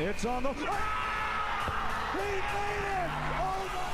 It's on the... Ah! He made it! Oh my...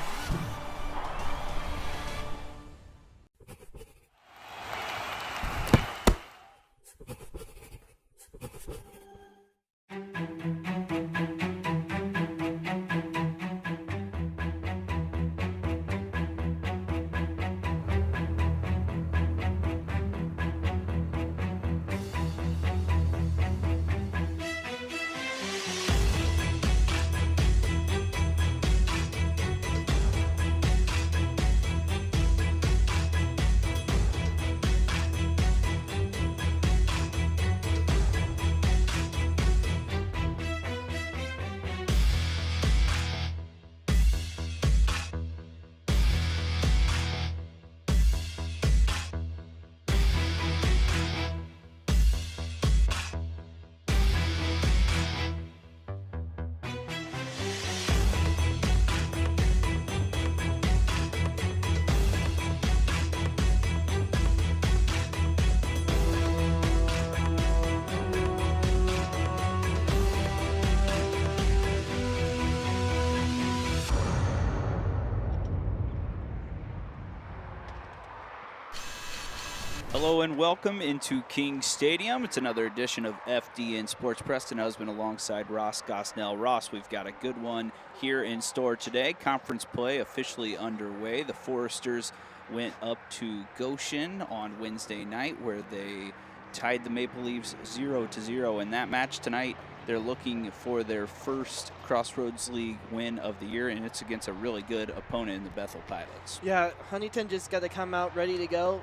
Hello and welcome into King Stadium. It's another edition of FDN Sports. Preston Husband alongside Ross Gosnell. Ross, we've got a good one here in store today. Conference play officially underway. The Foresters went up to Goshen on Wednesday night where they tied the Maple Leafs 0-0 in that match tonight. They're looking for their first Crossroads League win of the year, and it's against a really good opponent in the Bethel Pilots. Yeah, Huntington just got to come out ready to go,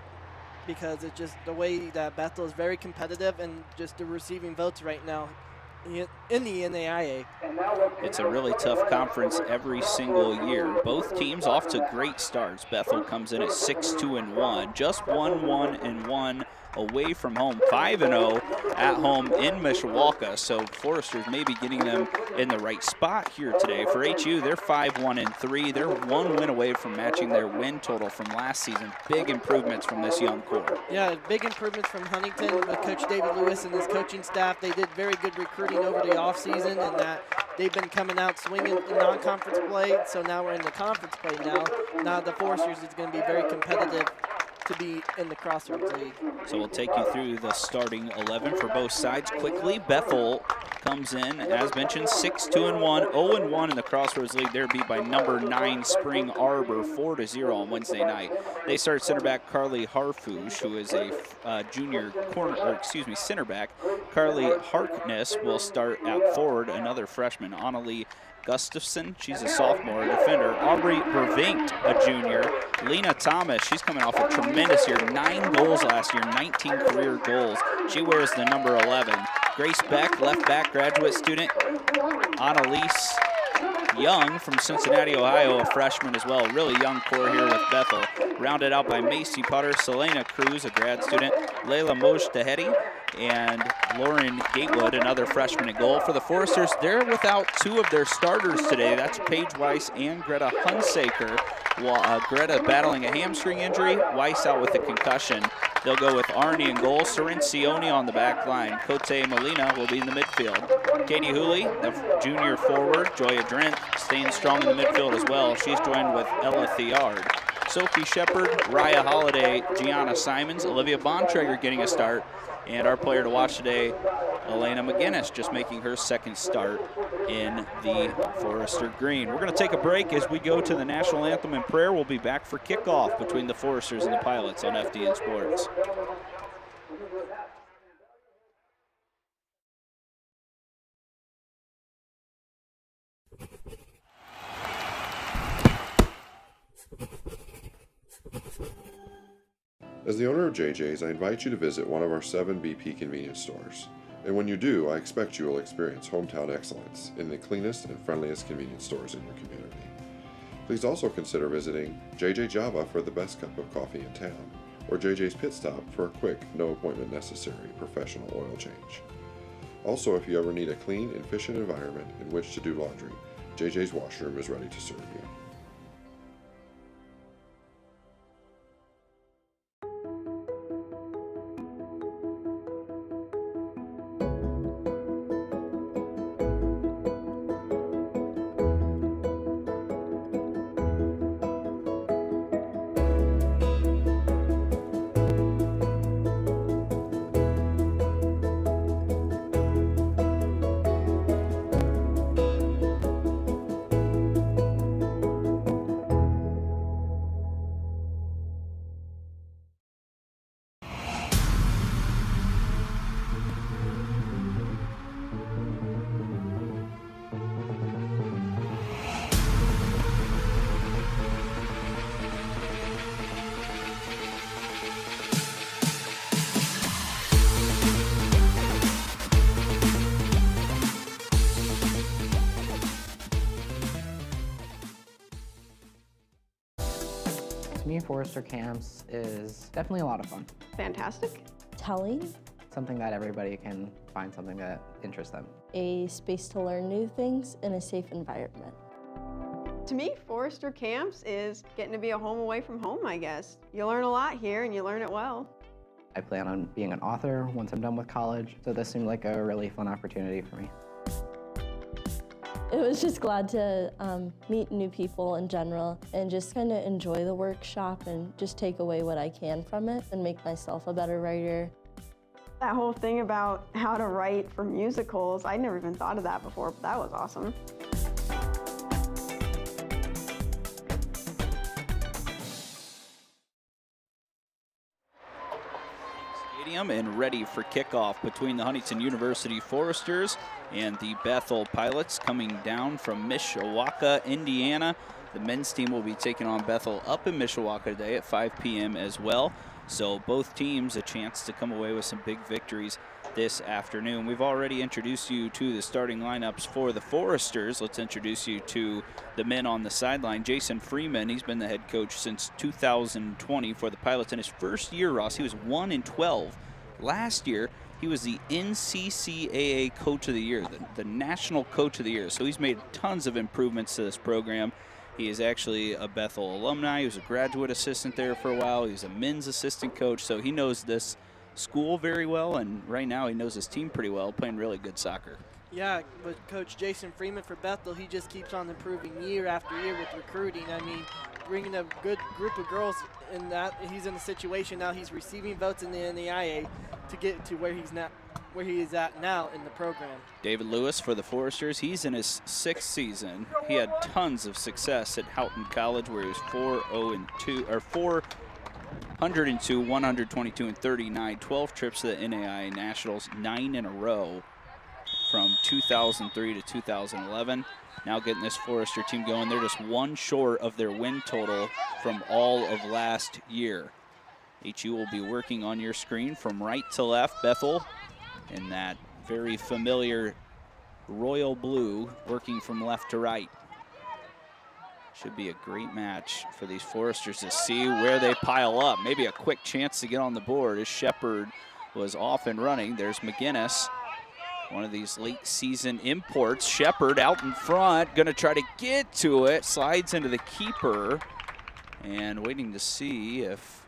because it's just the way that Bethel is very competitive and just the receiving votes right now in the NAIA. It's a really tough conference every single year. Both teams off to great starts. Bethel comes in at 6-2-1, just 1-1-1 away from home, 5-0 at home in Mishawaka. So Foresters may be getting them in the right spot here today. For HU, they're 5-1-3. They're one win away from matching their win total from last season. Big improvements from this young core. Yeah, big improvements from Huntington with Coach David Lewis and his coaching staff. They did very good recruiting over the offseason, and that they've been coming out swinging in non-conference play. So now we're in the conference play now. Now the Foresters is going to be very competitive to be in the Crossroads League. So we'll take you through the starting 11 for both sides quickly. Bethel comes in, as mentioned, 6-2-1, 0-1 in the Crossroads League. They're beat by number 9 Spring Arbor 4-0 on Wednesday night. They start center back Carly Harfouche, who is a junior center back. Carly Harkness will start at forward, another freshman. Annalie Gustafson, she's a sophomore defender. Aubrey Vervinkt, a junior. Lena Thomas, she's coming off a tremendous year, 9 goals last year, 19 career goals. She wears the number 11. Grace Beck, left back, graduate student. Annalise Young from Cincinnati, Ohio, a freshman as well. Really young core here with Bethel. Rounded out by Macy Potter, Selena Cruz, a grad student, Layla Mojdahedi, and Lauren Gatewood, another freshman at goal. For the Foresters, they're without 2 of their starters today. That's Paige Weiss and Greta Hunsaker. Greta battling a hamstring injury, Weiss out with a concussion. They'll go with Arnie in goal, Cione on the back line. Cote Molina will be in the midfield. Katie Hooley, the junior forward, Joya Drent, staying strong in the midfield as well. She's joined with Ella Theard. Sophie Shepard, Raya Holiday, Gianna Simons, Olivia Bontrager getting a start. And our player to watch today, Elena McGinnis, just making her second start in the Forester Green. We're going to take a break as we go to the national anthem and prayer. We'll be back for kickoff between the Foresters and the Pilots on FDN Sports. As the owner of JJ's, I invite you to visit one of our 7 BP convenience stores. And when you do, I expect you will experience hometown excellence in the cleanest and friendliest convenience stores in your community. Please also consider visiting JJ Java for the best cup of coffee in town, or JJ's Pit Stop for a quick, no appointment necessary professional oil change. Also, if you ever need a clean and efficient environment in which to do laundry, JJ's washroom is ready to serve you. To me, Forester Camps is definitely a lot of fun. Fantastic. Telling. Something that everybody can find something that interests them. A space to learn new things in a safe environment. To me, Forester Camps is getting to be a home away from home, I guess. You learn a lot here and you learn it well. I plan on being an author once I'm done with college, so this seemed like a really fun opportunity for me. It was just glad to meet new people in general and just kind of enjoy the workshop and just take away what I can from it and make myself a better writer. That whole thing about how to write for musicals, I'd never even thought of that before, but that was awesome. And ready for kickoff between the Huntington University Foresters and the Bethel Pilots coming down from Mishawaka, Indiana. The men's team will be taking on Bethel up in Mishawaka today at 5 p.m. as well. So both teams a chance to come away with some big victories this afternoon. We've already introduced you to the starting lineups for the Foresters. Let's introduce you to the men on the sideline. Jason Freeman, he's been the head coach since 2020 for the Pilots. In his first year, Ross, he was 1-12. Last year, he was the NCCAA Coach of the Year, the National Coach of the Year. So he's made tons of improvements to this program. He is actually a Bethel alumni. He was a graduate assistant there for a while. He's a men's assistant coach, so he knows this school very well, and right now he knows his team pretty well, playing really good soccer. Yeah, but Coach Jason Freeman for Bethel, he just keeps on improving year after year with recruiting. I mean, bringing a good group of girls in that, he's in a situation now, he's receiving votes in the NAIA to get to where he is at now in the program. David Lewis for the Foresters, he's in his 6th season. He had tons of success at Houghton College where he was 402, 122, and 39. 12 trips to the NAIA Nationals, 9 in a row from 2003 to 2011. Now getting this Forester team going. They're just one short of their win total from all of last year. HU will be working on your screen from right to left. Bethel in that very familiar royal blue, working from left to right. Should be a great match for these Foresters to see where they pile up. Maybe a quick chance to get on the board as Shepard was off and running. There's McGinnis, one of these late season imports. Shepard out in front, gonna try to get to it. Slides into the keeper and waiting to see if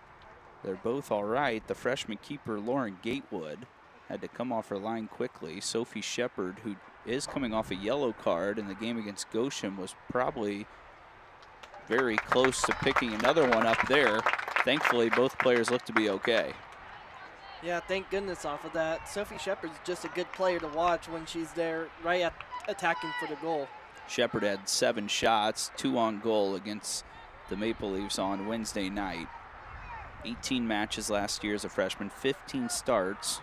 they're both all right. The freshman keeper, Lauren Gatewood, had to come off her line quickly. Sophie Shepard, who is coming off a yellow card in the game against Goshen, was probably very close to picking another one up there. Thankfully, both players look to be okay. Yeah, thank goodness off of that. Sophie Shepard's just a good player to watch when she's there right at attacking for the goal. Shepard had 7 shots, 2 on goal against the Maple Leafs on Wednesday night. 18 matches last year as a freshman, 15 starts,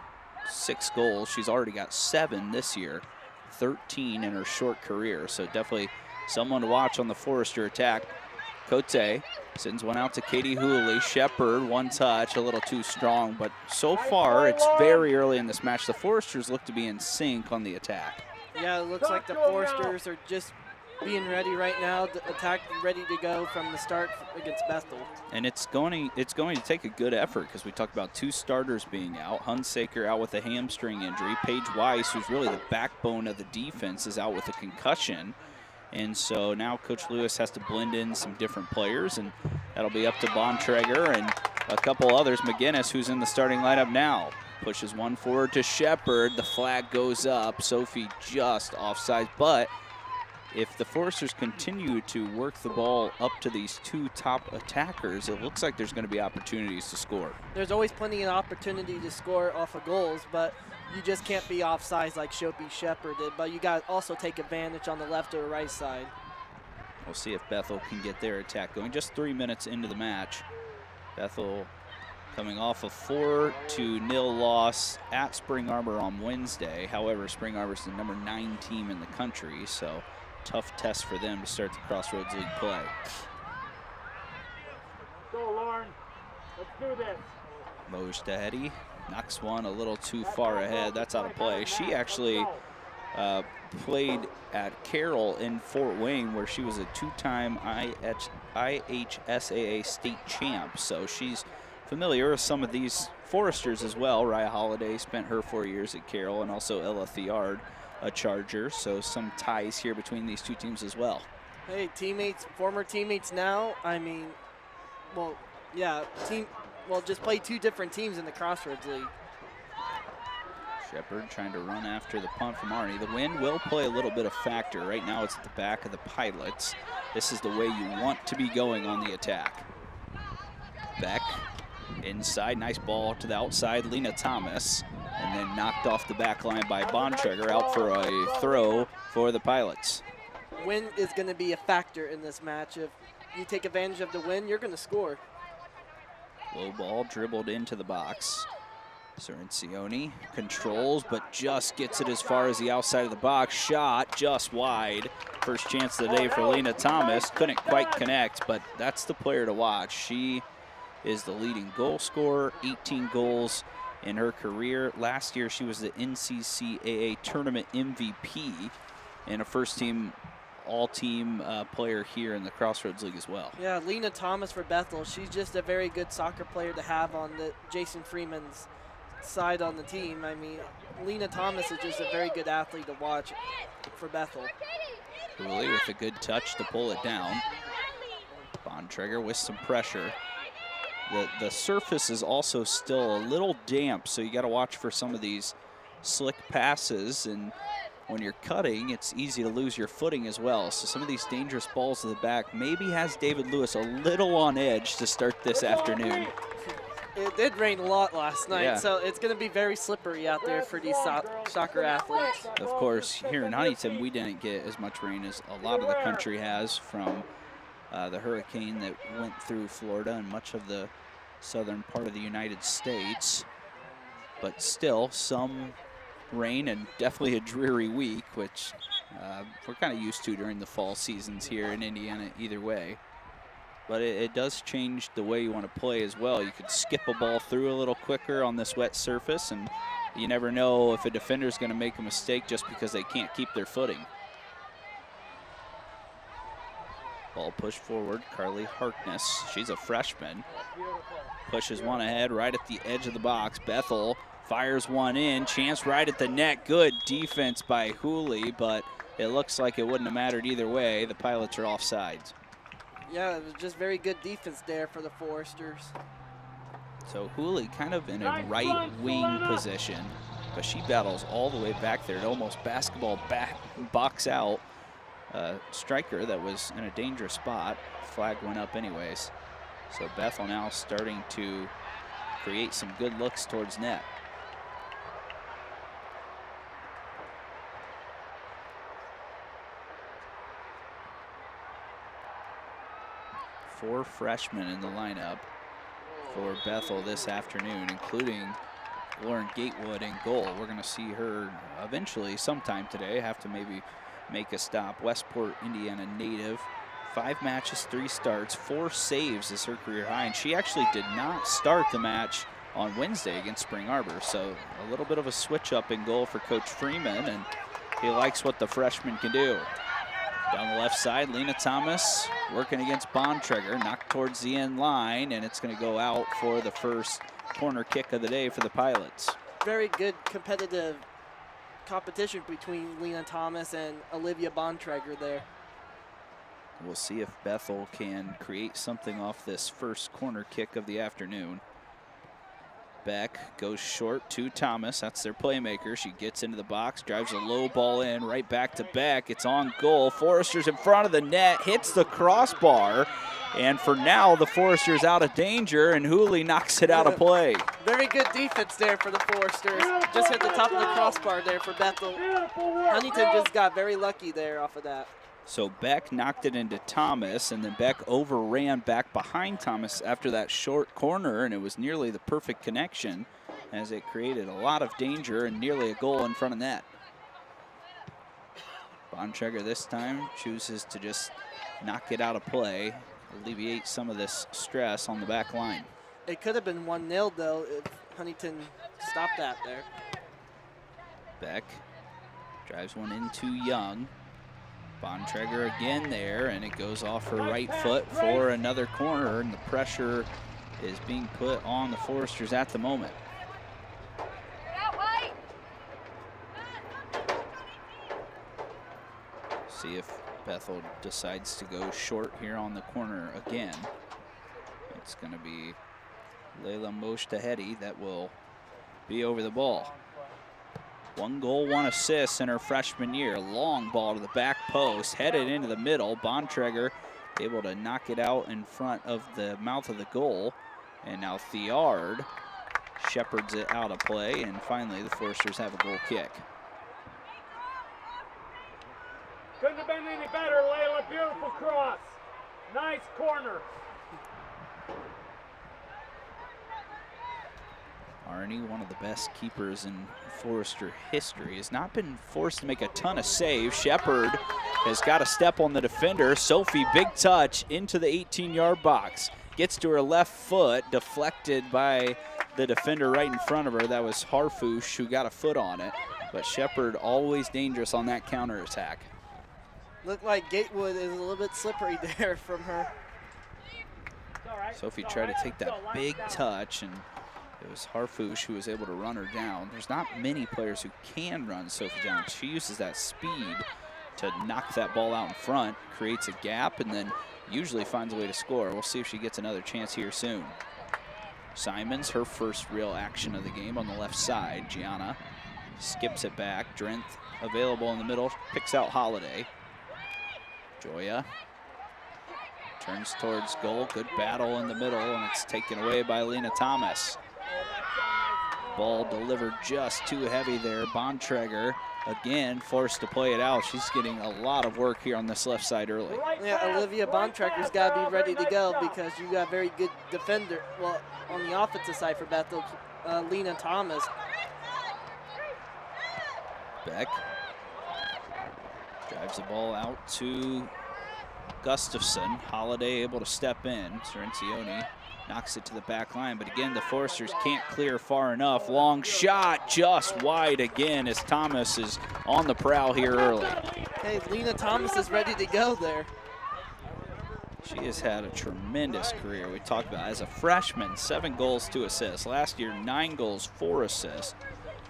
6 goals. She's already got 7 this year, 13 in her short career. So definitely someone to watch on the Forester attack. Cote sends one out to Katie Hooley. Shepard, one touch, a little too strong, but so far it's very early in this match. The Foresters look to be in sync on the attack. Yeah, it looks like the Foresters are just being ready right now, to attack, ready to go from the start against Bethel. And it's going to take a good effort because we talked about 2 starters being out. Hunsaker out with a hamstring injury. Paige Weiss, who's really the backbone of the defense, is out with a concussion. And so now Coach Lewis has to blend in some different players, and that'll be up to Bontrager and a couple others. McGinnis, who's in the starting lineup now, pushes one forward to Shepard. The flag goes up. Sophie just offside, but if the Foresters continue to work the ball up to these 2 top attackers, it looks like there's going to be opportunities to score. There's always plenty of opportunity to score off of goals, but you just can't be offsides like Sophie Shepard did, but you got to also take advantage on the left or right side. We'll see if Bethel can get their attack going. Just 3 minutes into the match. Bethel coming off a 4-0 loss at Spring Arbor on Wednesday. However, Spring Arbor is the number 9 team in the country, so tough test for them to start the Crossroads League play. Go, Lauren. Let's do this. Moj Tahedi knocks one a little too far ahead. That's out of play. She actually played at Carroll in Fort Wayne, where she was a two-time IHSAA state champ. So she's familiar with some of these Foresters as well. Raya Holiday spent her 4 years at Carroll, and also Ella Thiard, a Charger. So some ties here between these two teams as well. Hey, teammates, former teammates now. I mean, well, yeah, just play two different teams in the Crossroads League. Shepard trying to run after the punt from Arnie. The wind will play a little bit of factor. Right now it's at the back of the Pilots. This is the way you want to be going on the attack. Beck inside, nice ball to the outside, Lena Thomas, and then knocked off the back line by Bontrager, out for a throw for the Pilots. Wind is going to be a factor in this match. If you take advantage of the wind, you're going to score. Low ball dribbled into the box. Cirencioni controls, but just gets it as far as the outside of the box. Shot just wide. First chance of the day for Lena Thomas. Couldn't quite connect, but that's the player to watch. She is the leading goal scorer, 18 goals in her career. Last year, she was the NCCAA tournament MVP and a first-team all-team player here in the Crossroads League as well. Yeah, Lena Thomas for Bethel. She's just a very good soccer player to have on the Jason Freeman's side on the team. I mean, Lena Thomas is just a very good athlete to watch for Bethel. Cooley with a good touch to pull it down. Bontrager with some pressure. The surface is also still a little damp, so you got to watch for some of these slick passes, and when you're cutting, it's easy to lose your footing as well. So some of these dangerous balls to the back maybe has David Lewis a little on edge to start this afternoon. It did rain a lot last night, so it's going to be very slippery out there for these soccer athletes. Of course, here in Huntington, we didn't get as much rain as a lot of the country has from the hurricane that went through Florida and much of the southern part of the United States. But still, some rain and definitely a dreary week, which we're kind of used to during the fall seasons here in Indiana either way. But it does change the way you want to play as well. You could skip a ball through a little quicker on this wet surface, and you never know if a defender's going to make a mistake just because they can't keep their footing. Ball pushed forward, Carly Harkness. She's a freshman. Pushes one ahead right at the edge of the box. Bethel fires one in, chance right at the net. Good defense by Hooley, but it looks like it wouldn't have mattered either way. The Pilots are offsides. Yeah, it was just very good defense there for the Foresters. So Hooley kind of in a right wing position, but she battles all the way back there to almost basketball box out. Striker that was in a dangerous spot. Flag went up anyways. So Bethel now starting to create some good looks towards net. Four freshmen in the lineup for Bethel this afternoon, including Lauren Gatewood in goal. We're going to see her eventually sometime today. Have to maybe make a stop. Westport, Indiana native. 5 matches, 3 starts, 4 saves is her career high, and she actually did not start the match on Wednesday against Spring Arbor. So a little bit of a switch up in goal for Coach Freeman, and he likes what the freshman can do. Down the left side, Lena Thomas working against Bontrager, knocked towards the end line, and it's going to go out for the first corner kick of the day for the Pilots. Very good competitive competition between Lena Thomas and Olivia Bontrager there. We'll see if Bethel can create something off this first corner kick of the afternoon. Beck goes short to Thomas. That's their playmaker. She gets into the box, drives a low ball in, right back to Beck. It's on goal. Forrester's in front of the net, hits the crossbar. And for now, the Forrester's out of danger, and Hooley knocks it out of play. Very good defense there for the Foresters. Just hit the top of the crossbar there for Bethel. Huntington just got very lucky there off of that. So Beck knocked it into Thomas, and then Beck overran back behind Thomas after that short corner, and it was nearly the perfect connection as it created a lot of danger and nearly a goal in front of net. Bontrager this time chooses to just knock it out of play, alleviate some of this stress on the back line. It could have been 1-0 though if Huntington stopped that there. Beck Drives one into Young. Bontrager again there, and it goes off her right foot for another corner, and the pressure is being put on the Foresters at the moment. See if Bethel decides to go short here on the corner again. It's going to be Layla Mojtahedi that will be over the ball. 1 goal, 1 assist in her freshman year. Long ball to the back post, headed into the middle. Bontrager able to knock it out in front of the mouth of the goal. And now Thiard shepherds it out of play, and finally the Foresters have a goal kick. Couldn't have been any better, Layla. Beautiful cross. Nice corner. Arnie, one of the best keepers in Forester history, has not been forced to make a ton of saves. Shepard has got a step on the defender. Sophie, big touch into the 18-yard box. Gets to her left foot, deflected by the defender right in front of her. That was Harfouche who got a foot on it. But Shepard always dangerous on that counterattack. Looked like Gatewood is a little bit slippery there from her. Sophie tried to take that big touch, and it was Harfouche who was able to run her down. There's not many players who can run Sophie down. She uses that speed to knock that ball out in front, creates a gap, and then usually finds a way to score. We'll see if she gets another chance here soon. Simons, her first real action of the game on the left side. Gianna skips it back. Drenth available in the middle, picks out Holiday. Joya turns towards goal. Good battle in the middle, and it's taken away by Lena Thomas. Ball delivered just too heavy there. Bontrager again forced to play it out. She's getting a lot of work here on this left side early. Yeah, Olivia Bontrager's got to be ready to go because you got very good defender. Well, on the offensive side for Bethel, Lena Thomas. Beck drives the ball out to Gustafson. Holiday able to step in. Cerencioni knocks it to the back line, but again, the Foresters can't clear far enough. Long shot, just wide again as Thomas is on the prowl here early. Hey, Lena Thomas is ready to go there. She has had a tremendous career. We talked about as a freshman, 7 goals, 2 assists. Last year, 9 goals, 4 assists.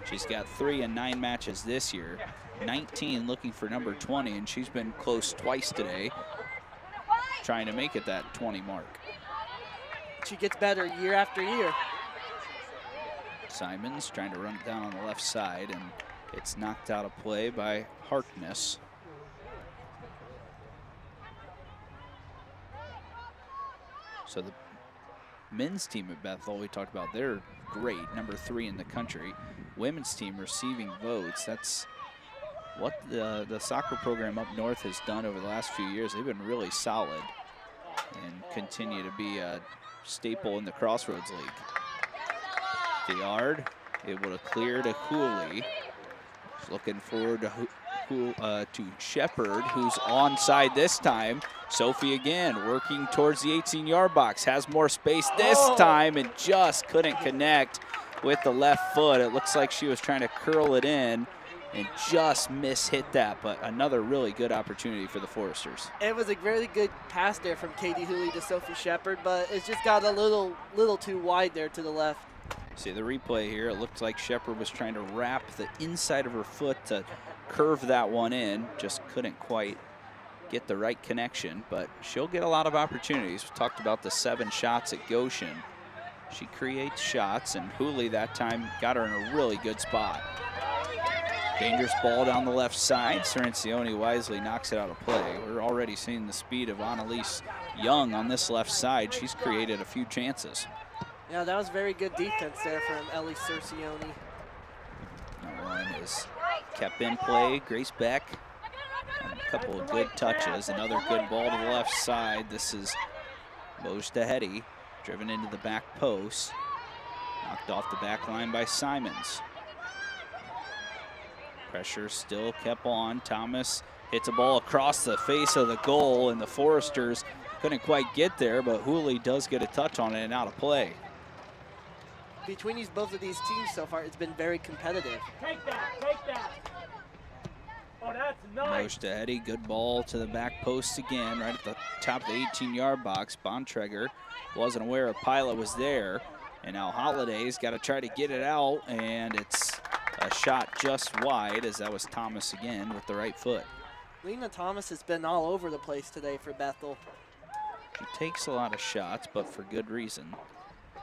She's got 3 in 9 matches this year. 19 looking for number 20, and she's been close twice today, trying to make it that 20 mark. She gets better year after year. Simons trying to run it down on the left side, and it's knocked out of play by Harkness. So the men's team at Bethel, we talked about, they're great, number 3 in the country. Women's team receiving votes. That's what the soccer program up north has done over the last few years. They've been really solid and continue to be a staple in the Crossroads League. Thiard able to clear to Hooley. She's looking forward to Shepard, who's onside this time. Sophie again working towards the 18-yard box, has more space this time and just couldn't connect with the left foot. It looks like she was trying to curl it in and just hit that, but another really good opportunity for the Foresters. It was a really good pass there from Katie Hooley to Sophie Shepard, but it just got a little too wide there to the left. See the replay here, it looked like Shepard was trying to wrap the inside of her foot to curve that one in, just couldn't quite get the right connection, but she'll get a lot of opportunities. We talked about the 7 shots at Goshen. She creates shots, and Hooley that time got her in a really good spot. Dangerous ball down the left side. Cerencioni wisely knocks it out of play. We're already seeing the speed of Annalise Young on this left side. She's created a few chances. Yeah, that was very good defense there from Ellie Cerencioni. That one is kept in play. Grace Beck, a couple of good touches. Another good ball to the left side. This is Mojtahedi, driven into the back post. Knocked off the back line by Simons. Pressure still kept on. Thomas hits a ball across the face of the goal, and the Foresters couldn't quite get there, but Hooley does get a touch on it and out of play. Between both of these teams so far, it's been very competitive. Take that, take that. Oh, that's nice. Mosh to Eddie, good ball to the back post again, right at the top of the 18-yard box. Bontrager wasn't aware a pilot was there, and now Holiday's got to try to get it out, and it's a shot just wide, as that was Thomas again with the right foot. Lena Thomas has been all over the place today for Bethel. She takes a lot of shots, but for good reason.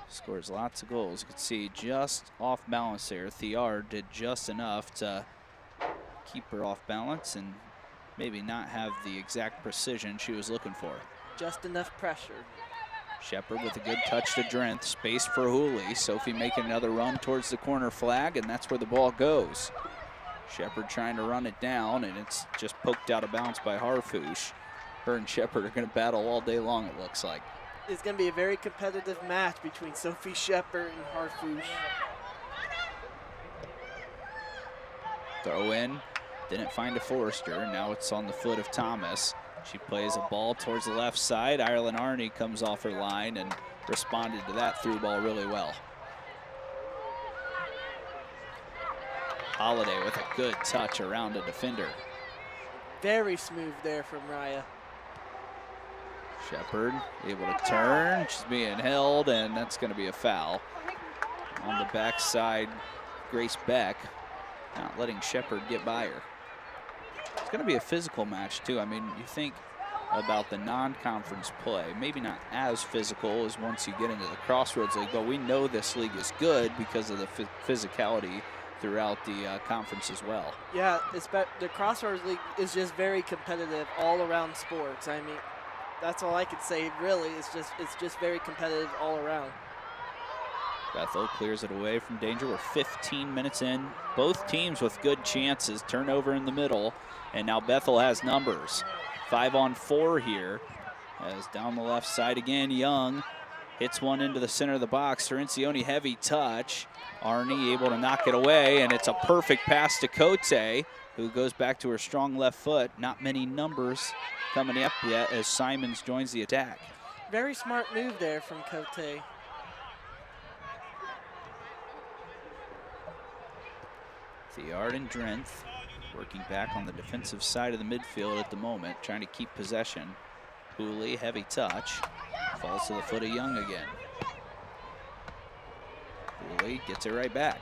Scores lots of goals. You can see just off balance there. Thiard did just enough to keep her off balance and maybe not have the exact precision she was looking for. Just enough pressure. Shepard with a good touch to Drenth. Space for Hooley. Sophie making another run towards the corner flag, and that's where the ball goes. Shepard trying to run it down, and it's just poked out of bounds by Harfouche. Her and Shepard are going to battle all day long, it looks like. It's going to be a very competitive match between Sophie Shepard and Harfouche. Throw in. Didn't find a Forrester. Now it's on the foot of Thomas. She plays a ball towards the left side. Ireland Arney comes off her line and responded to that through ball really well. Holiday with a good touch around a defender. Very smooth there from Raya. Shepard able to turn. She's being held, and that's going to be a foul. On the backside, Grace Beck not letting Shepard get by her. It's going to be a physical match, too. I mean, you think about the non-conference play, maybe not as physical as once you get into the Crossroads League, but we know this league is good because of the physicality throughout the conference as well. Yeah, the Crossroads League is just very competitive all around sports. I mean, that's all I could say, really. It's just very competitive all around. Bethel clears it away from danger. We're 15 minutes in. Both teams with good chances. Turnover in the middle, and now Bethel has numbers. 5-on-4 here. As down the left side again, Young hits one into the center of the box. Cerencioni heavy touch. Arney able to knock it away, and it's a perfect pass to Cote, who goes back to her strong left foot. Not many numbers coming up yet as Simons joins the attack. Very smart move there from Cote. Thiard and Drenth working back on the defensive side of the midfield at the moment, trying to keep possession. Hooley, heavy touch, falls to the foot of Young again. Hooley gets it right back.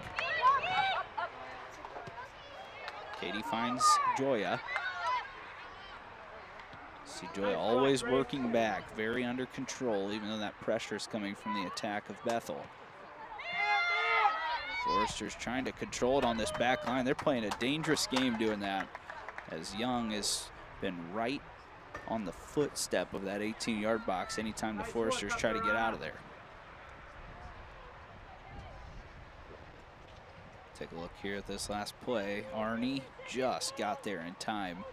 Katie finds Joya. See Joya always working back, very under control, even though that pressure is coming from the attack of Bethel. Forrester's trying to control it on this back line. They're playing a dangerous game doing that, as Young has been right on the footstep of that 18-yard box anytime the Forresters try to get out of there. Take a look here at this last play. Arney just got there in time.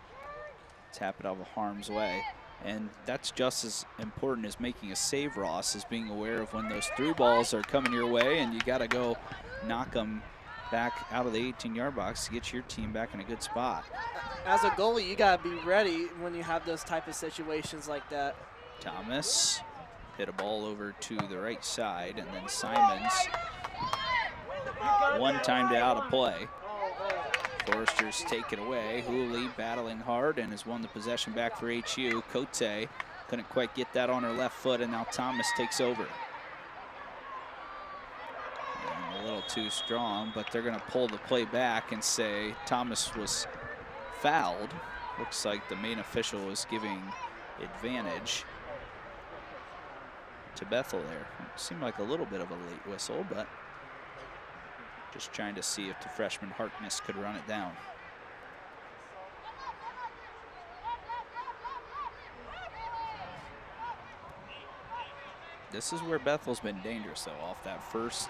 Tap it out of harm's way. And that's just as important as making a save, Ross, is being aware of when those through balls are coming your way, and you got to go knock them back out of the 18-yard box to get your team back in a good spot. As a goalie, you got to be ready when you have those type of situations like that. Thomas hit a ball over to the right side, and then Simons one time to out of play. Forresters take it away. Hooley battling hard and has won the possession back for HU. Cote couldn't quite get that on her left foot, and now Thomas takes over. And a little too strong, but they're going to pull the play back and say Thomas was fouled. Looks like the main official is giving advantage to Bethel there. It seemed like a little bit of a late whistle, but just trying to see if the freshman Harkness could run it down. This is where Bethel's been dangerous, though. Off that first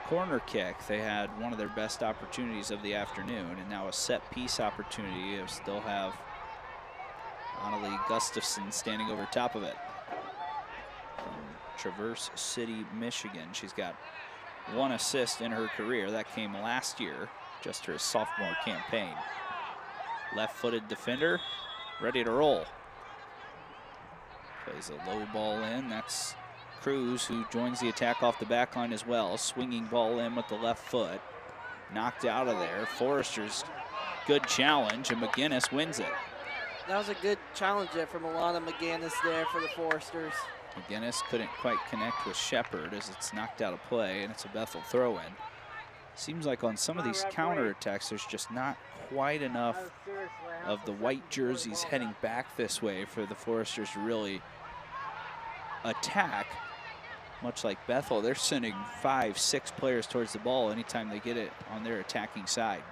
corner kick, they had one of their best opportunities of the afternoon, and now a set piece opportunity. They still have Annalie Gustafson standing over top of it. From Traverse City, Michigan. She's got 1 assist in her career. That came last year, just her sophomore campaign. Left-footed defender, ready to roll. Plays a low ball in. That's Cruz, who joins the attack off the back line as well. Swinging ball in with the left foot. Knocked out of there. Forrester's good challenge, and McGinnis wins it. That was a good challenge there from Alana McGinnis there for the Foresters. McGinnis couldn't quite connect with Shepard as it's knocked out of play, and it's a Bethel throw-in. Seems like on some of these counterattacks, there's just not quite enough of the white jerseys heading back this way for the Foresters to really attack. Much like Bethel, they're sending 5, 6 players towards the ball anytime they get it on their attacking side.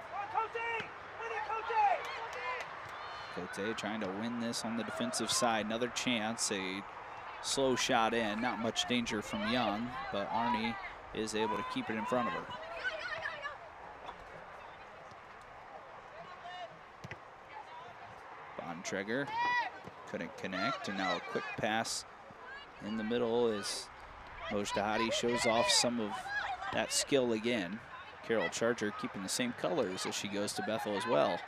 Cote trying to win this on the defensive side. Another chance, a slow shot in. Not much danger from Young, but Arnie is able to keep it in front of her. Bontrager couldn't connect, and now a quick pass in the middle as Mojdahati shows off some of that skill again. Carol Charger keeping the same colors as she goes to Bethel as well.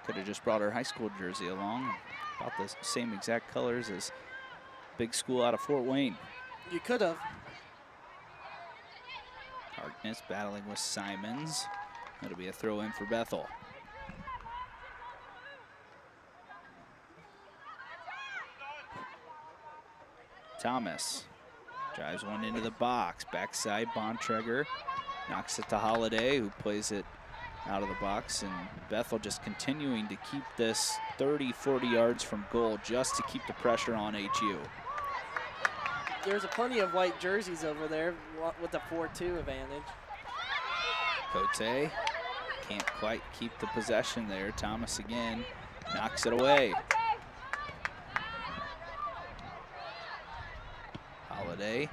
Could have just brought her high school jersey along. About the same exact colors as big school out of Fort Wayne. You could have. Harkness battling with Simons. That'll be a throw in for Bethel. Thomas drives one into the box. Backside, Bontrager knocks it to Holiday, who plays it out of the box, and Bethel just continuing to keep this 30, 40 yards from goal just to keep the pressure on HU. There's plenty of white jerseys over there with the 4-2 advantage. Cote can't quite keep the possession there. Thomas again knocks it away. Holiday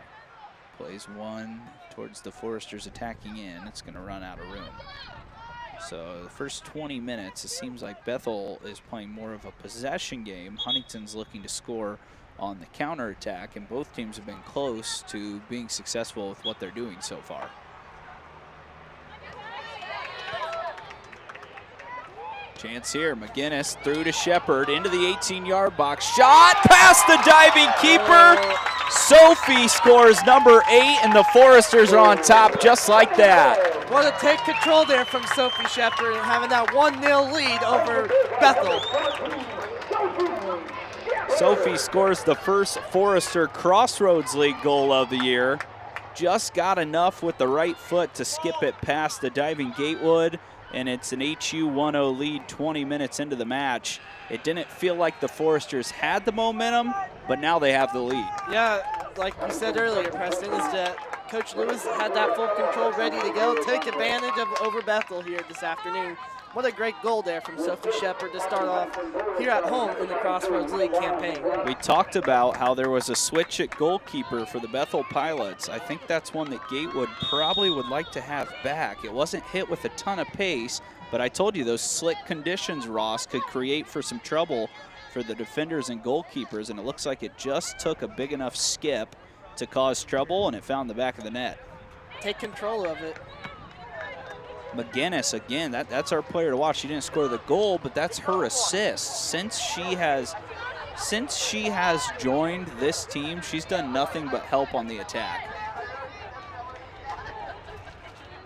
plays one towards the Foresters attacking in. It's going to run out of room. So the first 20 minutes, it seems like Bethel is playing more of a possession game. Huntington's looking to score on the counterattack, and both teams have been close to being successful with what they're doing so far. Chance here, McGinnis through to Shepard into the 18-yard box. Shot past the diving keeper. Sophie scores number 8, and the Foresters are on top just like that. Want to take control there from Sophie Shepard and having that 1-0 lead over Bethel. Sophie scores the first Forester Crossroads League goal of the year. Just got enough with the right foot to skip it past the diving Gatewood, and it's an HU 1-0 lead 20 minutes into the match. It didn't feel like the Foresters had the momentum, but now they have the lead. Yeah, like you said earlier, Preston, is that Coach Lewis had that full control ready to go, take advantage of over Bethel here this afternoon. What a great goal there from Sophie Shepard to start off here at home in the Crossroads League campaign. We talked about how there was a switch at goalkeeper for the Bethel Pilots. I think that's one that Gatewood probably would like to have back. It wasn't hit with a ton of pace, but I told you those slick conditions, Ross, could create for some trouble for the defenders and goalkeepers, and it looks like it just took a big enough skip to cause trouble, and it found the back of the net. Take control of it. McGinnis, again, that's our player to watch. She didn't score the goal, but that's her assist. Since she has joined this team, she's done nothing but help on the attack.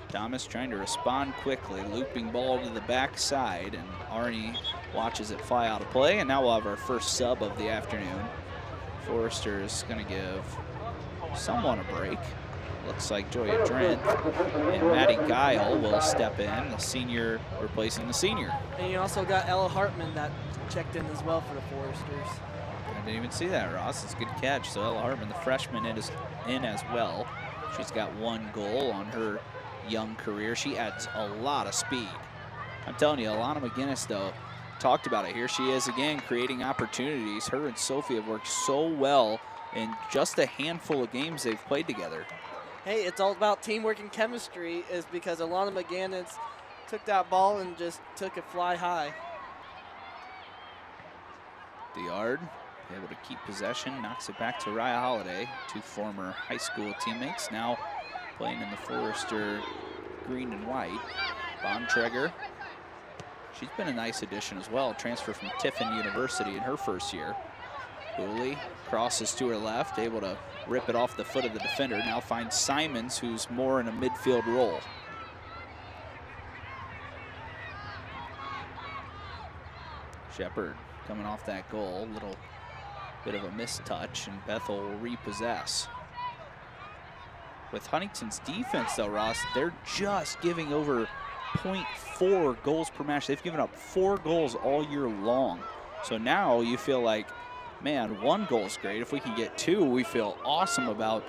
Thomas trying to respond quickly, looping ball to the backside, and Arnie watches it fly out of play, and now we'll have our first sub of the afternoon. Forrester is going to give someone a break. Looks like Joya Drent and Maddie Guile will step in, the senior replacing the senior. And you also got Ella Hartman that checked in as well for the Foresters. I didn't even see that, Ross. It's a good catch. So Ella Hartman, the freshman, is in as well. She's got 1 goal on her young career. She adds a lot of speed. I'm telling you, Alana McGinnis, though, talked about it. Here she is again, creating opportunities. Her and Sophie have worked so well in just a handful of games they've played together. Hey, it's all about teamwork and chemistry, is because Alana McGinnis took that ball and just took it fly high. Diard able to keep possession, knocks it back to Raya Holiday, 2 former high school teammates, now playing in the Forester green and white. Bontrager, she's been a nice addition as well, transfer from Tiffin University in her first year. Cooley crosses to her left, able to rip it off the foot of the defender. Now finds Simons, who's more in a midfield role. Shepard coming off that goal, little bit of a mistouch, and Bethel will repossess. With Huntington's defense though, Ross, they're just giving over 0.4 goals per match. They've given up 4 goals all year long. So now you feel like, man, 1 goal's great. If we can get 2, we feel awesome about,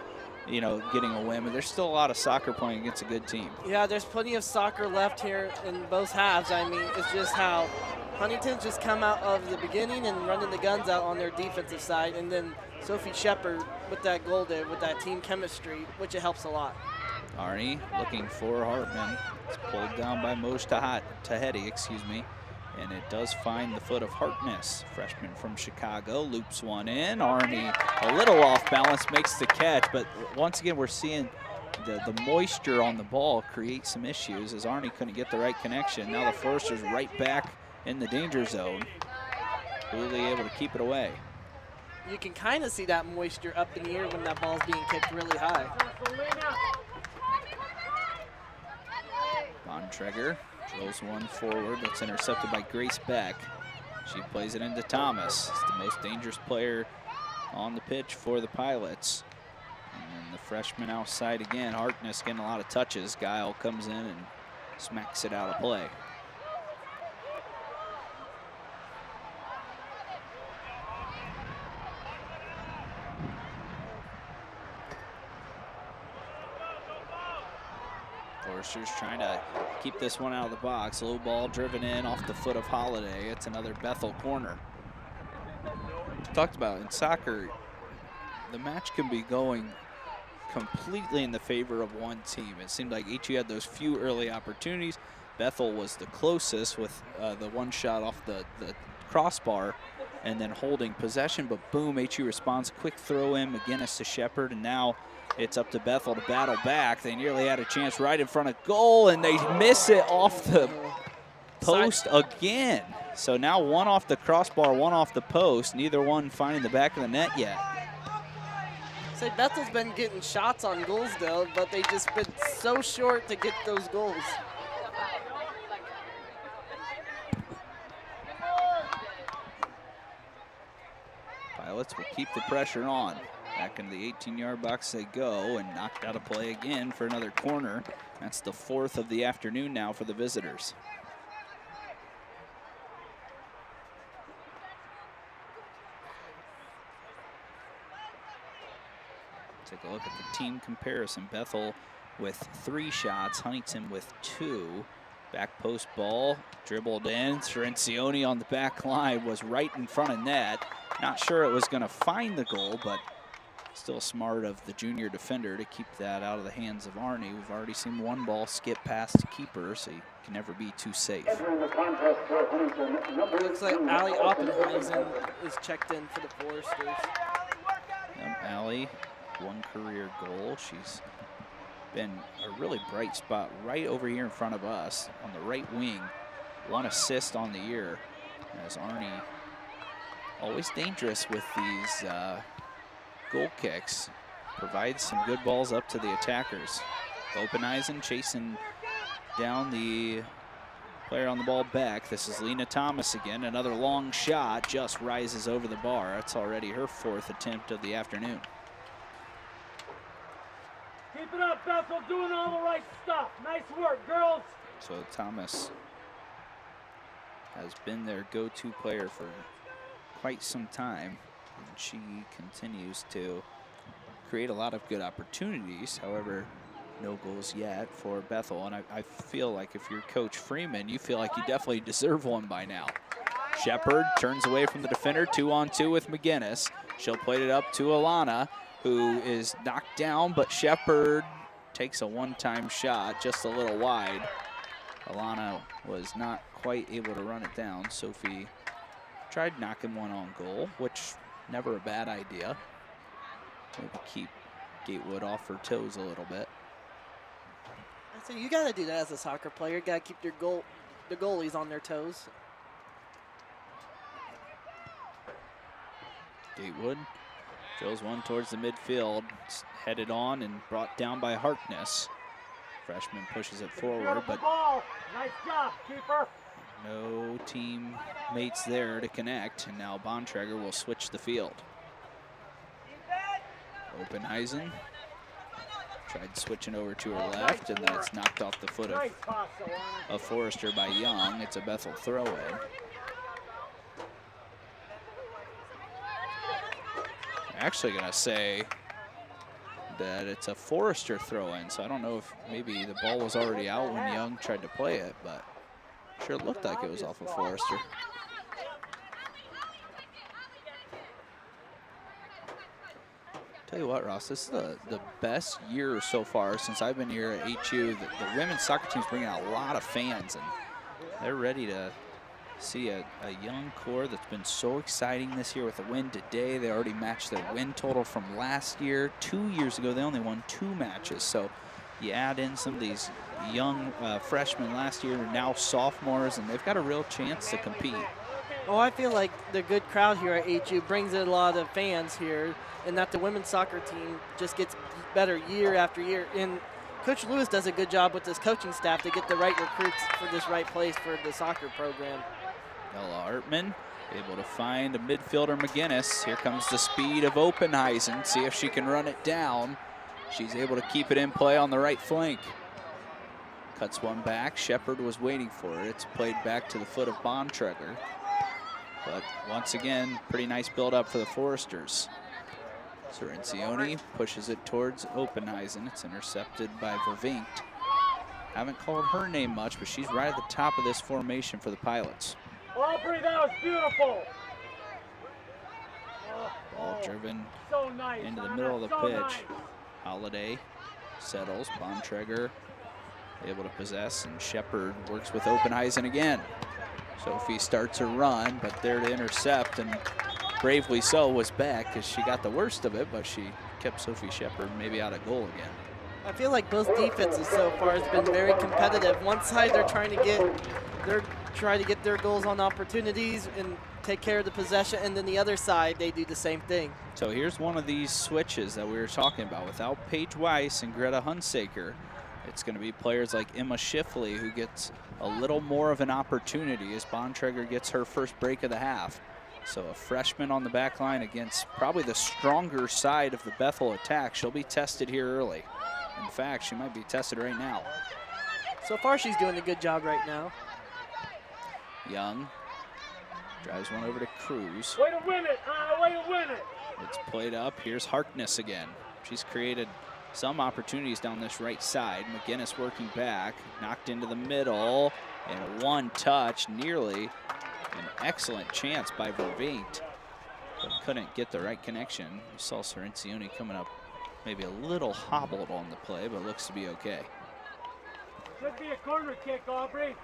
you know, getting a win. But there's still a lot of soccer playing against a good team. Yeah, there's plenty of soccer left here in both halves. I mean, it's just how Huntington's just come out of the beginning and running the guns out on their defensive side, and then Sophie Shepard with that goal there, with that team chemistry, which it helps a lot. Arnie looking for Hartman. It's pulled down by Moj Tahedi, excuse me. And it does find the foot of Harkness. Freshman from Chicago loops one in. Arnie a little off balance, makes the catch, but once again we're seeing the moisture on the ball create some issues as Arnie couldn't get the right connection. Now the Foresters right back in the danger zone. Really able to keep it away. You can kind of see that moisture up in the air when that ball's being kicked really high. Bontrager drills one forward. That's intercepted by Grace Beck. She plays it into Thomas. It's the most dangerous player on the pitch for the Pilots. And then the freshman outside again. Harkness getting a lot of touches. Guile comes in and smacks it out of play. Foresters trying to keep this one out of the box. Low ball driven in off the foot of Holiday. It's another Bethel corner. Talked about in soccer, the match can be going completely in the favor of one team. It seemed like HU had those few early opportunities. Bethel was the closest with the one shot off the crossbar and then holding possession, but boom, HU responds. Quick throw in, McGinnis to Shepard, and now it's up to Bethel to battle back. They nearly had a chance right in front of goal, and they miss it off the post again. So now one off the crossbar, one off the post. Neither one finding the back of the net yet. Say Bethel's been getting shots on goals though, but they just been so short to get those goals. Pilots will keep the pressure on. Back into the 18-yard box they go, and knocked out of play again for another corner. That's the 4th of the afternoon now for the visitors. Take a look at the team comparison. Bethel with 3 shots, Huntington with 2. Back post ball, dribbled in. Cirencioni on the back line was right in front of net. Not sure it was going to find the goal, but still smart of the junior defender to keep that out of the hands of Arnie. We've already seen one ball skip past the keeper, so you can never be too safe. Looks like Allie Oppenheisen is checked in for the Foresters. Allie, 1 career goal. She's been a really bright spot right over here in front of us on the right wing. 1 assist on the year, as Arnie always dangerous with these goal kicks. Provides some good balls up to the attackers. Oppenheisen chasing down the player on the ball back. This is Lena Thomas again. Another long shot just rises over the bar. That's already her 4th attempt of the afternoon. Keep it up, Bethel, doing all the right stuff. Nice work, girls. So Thomas has been their go-to player for quite some time, and she continues to create a lot of good opportunities. However, no goals yet for Bethel, and I feel like if you're Coach Freeman, you feel like you definitely deserve one by now. Shepard turns away from the defender, 2-on-2 with McGinnis. She'll play it up to Alana, who is knocked down, but Shepard takes a one-time shot just a little wide. Alana was not quite able to run it down. Sophie tried knocking one on goal, which never a bad idea. Maybe keep Gatewood off her toes a little bit. I say you got to do that as a soccer player. You got to keep the goalies on their toes. Gatewood drills one towards the midfield. It's headed on and brought down by Harkness. Freshman pushes it forward, but ball. Nice job, keeper. No teammates there to connect, and now Bontrager will switch the field. Openheisen tried switching over to her left, and then it's knocked off the foot of Forrester by Young. It's a Bethel throw-in. Actually gonna say that it's a Forrester throw-in, so I don't know if maybe the ball was already out when Young tried to play it, but sure looked like it was off of Forrester. Tell you what, Ross, this is the best year so far since I've been here at HU. The women's soccer team's bringing out a lot of fans, and they're ready to see a young core that's been so exciting this year with a win today. They already matched their win total from last year. 2 years ago, they only won 2 matches. So you add in some of these young freshmen last year, now sophomores, and they've got a real chance to compete. Oh, I feel like the good crowd here at HU brings in a lot of fans here, and that the women's soccer team just gets better year after year. And Coach Lewis does a good job with his coaching staff to get the right recruits for this right place for the soccer program. Ella Hartman able to find a midfielder, McGinnis. Here comes the speed of Openheisen. See if she can run it down. She's able to keep it in play on the right flank. Cuts one back. Shepard was waiting for it. It's played back to the foot of Bontrager. But once again, pretty nice build up for the Foresters. Cerencioni pushes it towards Openheisen. It's intercepted by Vervinkt. Haven't called her name much, but she's right at the top of this formation for the Pilots. Aubrey, that was beautiful. Ball driven So nice, into the Anna, middle of the so pitch. nice. Holiday settles. Bontrager able to possess, and Shepard works with Openheisen again. Sophie starts her run, but there to intercept, and bravely so was Beck, as she got the worst of it, but she kept Sophie Shepard maybe out of goal again. I feel like both defenses so far has been very competitive. One side they're trying to get their goals on opportunities and take care of the possession, and then the other side they do the same thing. So here's one of these switches that we were talking about. Without Paige Weiss and Greta Hunsaker, it's going to be players like Emma Schiffley who gets a little more of an opportunity as Bontrager gets her first break of the half. So a freshman on the back line against probably the stronger side of the Bethel attack. She'll be tested here early. In fact, she might be tested right now. So far she's doing a good job right now. Young drives one over to Cruz. Way to win it, way to win it. It's played up. Here's Harkness again. She's created some opportunities down this right side. McGinnis working back, knocked into the middle, and one touch, nearly an excellent chance by Vervinkt, but couldn't get the right connection. You saw Cerencioni coming up maybe a little hobbled on the play, but looks to be okay. Should be a corner kick, Aubrey.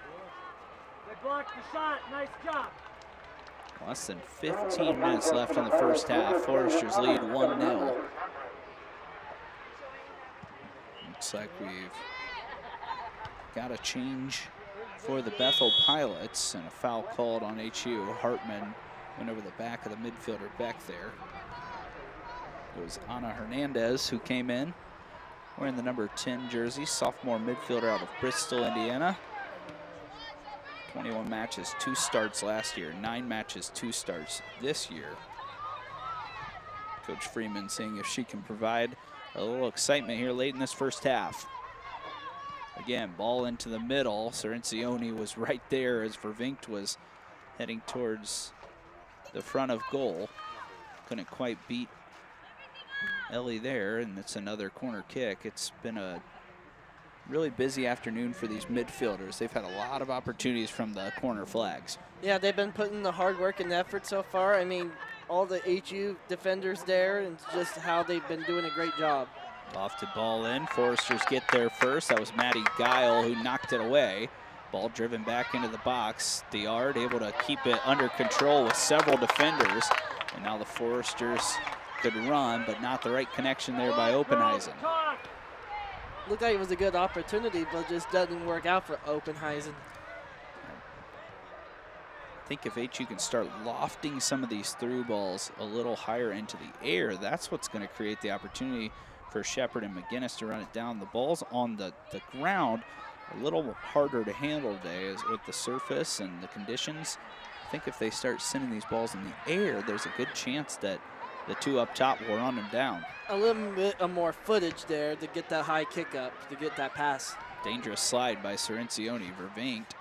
They blocked the shot, nice job. Less than 15 minutes left in the first half. Foresters lead 1-0. Looks like we've got a change for the Bethel Pilots and a foul called on HU. Hartman went over the back of the midfielder Beck there. It was Ana Hernandez who came in wearing the number 10 jersey, sophomore midfielder out of Bristol, Indiana. 21 matches, 2 starts last year, 9 matches, 2 starts this year. Coach Freeman seeing if she can provide a little excitement here late in this first half. Again, ball into the middle. Cerencioni was right there as Vervinkt was heading towards the front of goal. Couldn't quite beat Ellie there, and it's another corner kick. It's been a really busy afternoon for these midfielders. They've had a lot of opportunities from the corner flags. Yeah, they've been putting the hard work and effort so far. I mean, all the HU defenders there, and just how they've been doing a great job. Lofted ball in. Foresters get there first. That was Maddie Guile who knocked it away. Ball driven back into the box. Diard able to keep it under control with several defenders. And now the Foresters could run, but not the right connection there by Openheisen. Looked like it was a good opportunity, but just doesn't work out for Openheisen. I think if HU can start lofting some of these through balls a little higher into the air, that's what's going to create the opportunity for Shepard and McGinnis to run it down. The ball's on the ground. a little harder to handle today is with the surface and the conditions. I think if they start sending these balls in the air, there's a good chance that the two up top will run them down. A little bit of more footage there to get that high kick up, to get that pass. Dangerous slide by Cerencioni. Vervangt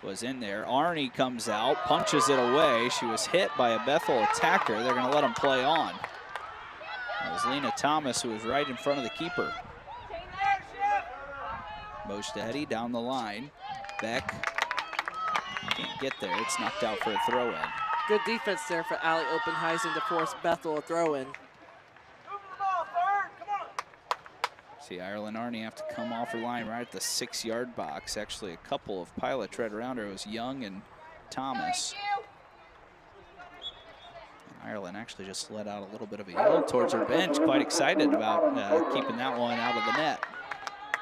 was in there. Arnie comes out, punches it away. She was hit by a Bethel attacker. They're going to let him play on. That was Lena Thomas, who was right in front of the keeper. Mojtahedi down the line. Beck can't get there. It's knocked out for a throw-in. Good defense there for Allie Oppenheisen to force Bethel a throw-in. See Ireland Arnie have to come off her line right at the 6-yard box. Actually, a couple of pilots right around her. It was Young and Thomas. And Ireland actually just let out a little bit of a yell towards her bench. Quite excited about keeping that one out of the net.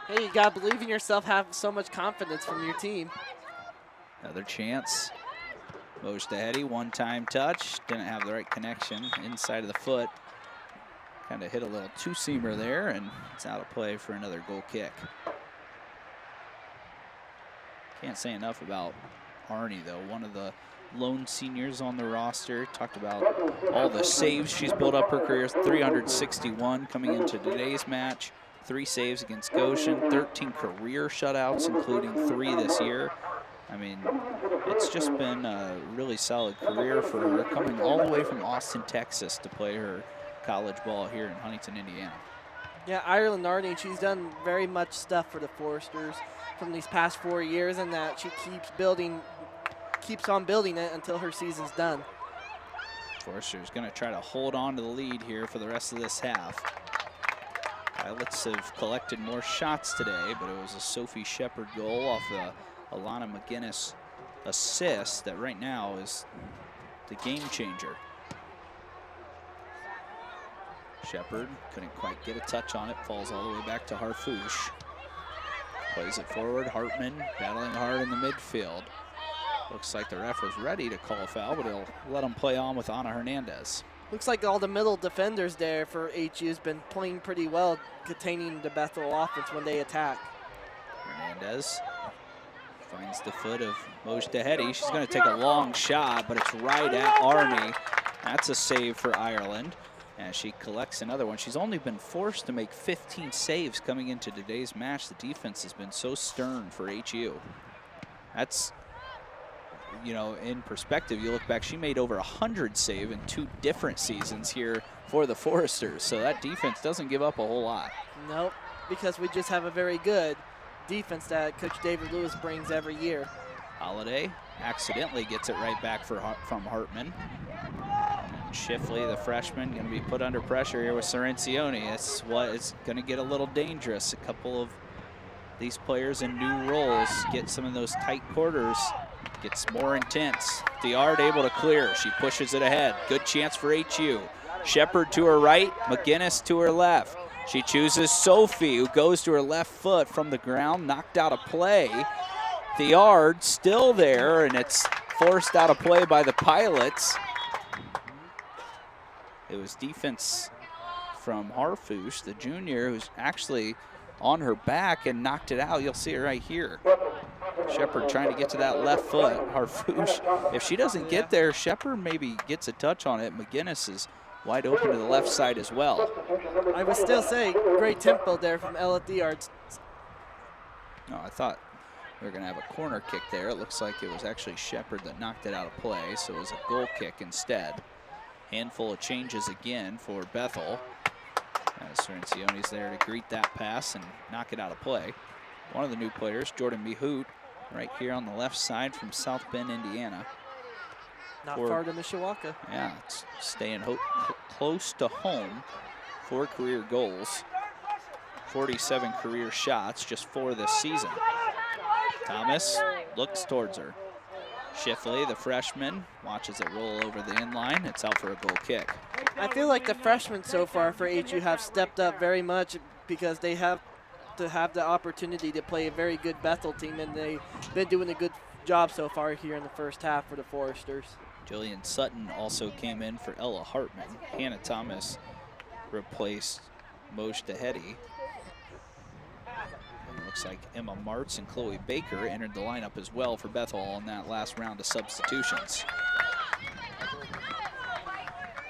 Hey, you got to believe in yourself, have so much confidence from your team. Another chance. Mojtahedi, one-time touch. Didn't have the right connection inside of the foot. Kind of hit a little two-seamer there, and it's out of play for another goal kick. Can't say enough about Arnie, though. One of the lone seniors on the roster. Talked about all the saves she's built up her career. 361 coming into today's match. 3 saves against Goshen. 13 career shutouts, including 3 this year. I mean, it's just been a really solid career for her, coming all the way from Austin, Texas to play her college ball here in Huntington, Indiana. Yeah, Ireland Arnie, she's done very much stuff for the Foresters from these past 4 years, and that she keeps on building it until her season's done. Foresters going to try to hold on to the lead here for the rest of this half. Pilots have collected more shots today, but it was a Sophie Shepard goal off the Alana McGinnis assist that right now is the game changer. Shepard couldn't quite get a touch on it, falls all the way back to Harfouche. Plays it forward, Hartman battling hard in the midfield. Looks like the ref was ready to call a foul, but he'll let him play on with Ana Hernandez. Looks like all the middle defenders there for HU has been playing pretty well, containing the Bethel offense when they attack. Hernandez finds the foot of Mojtahedi. She's going to take a long shot, but it's right at Arnie. That's a save for Ireland. And she collects another one. She's only been forced to make 15 saves coming into today's match. The defense has been so stern for HU. That's, you know, in perspective, you look back, she made over 100 saves in 2 different seasons here for the Foresters. So that defense doesn't give up a whole lot. Nope, because we just have a very good defense that Coach David Lewis brings every year. Holiday accidentally gets it right back from Hartman. Shifley, the freshman, going to be put under pressure here with Cerencioni. That's what it's going to get a little dangerous. A couple of these players in new roles get some of those tight quarters. Gets more intense. Thiard able to clear. She pushes it ahead. Good chance for HU. Shepard to her right, McGinnis to her left. She chooses Sophie, who goes to her left foot from the ground, knocked out of play. Thiard still there, and it's forced out of play by the Pilots. It was defense from Harfouche, the junior, who's actually on her back and knocked it out. You'll see it right here. Shepard trying to get to that left foot. Harfouche, if she doesn't get there, Shepard maybe gets a touch on it. McGinnis is wide open to the left side as well. I would still say great tempo there from Ella Thiard. No, I thought we were going to have a corner kick there. It looks like it was actually Shepard that knocked it out of play, so it was a goal kick instead. Handful of changes again for Bethel. Cerencioni's there to greet that pass and knock it out of play. One of the new players, Jordan Mihout, right here on the left side from South Bend, Indiana. Not far to Mishawaka. Yeah, it's staying close to home. 4 career goals, 47 career shots, just 4 this season. Thomas looks towards her. Shifley, the freshman, watches it roll over the inline. It's out for a goal kick. I feel like the freshmen so far for HU have stepped up very much because they have to have the opportunity to play a very good Bethel team, and they've been doing a good job so far here in the first half for the Foresters. Jillian Sutton also came in for Ella Hartman. Hannah Thomas replaced Mojtahedi. Looks like Emma Martz and Chloe Baker entered the lineup as well for Bethel on that last round of substitutions.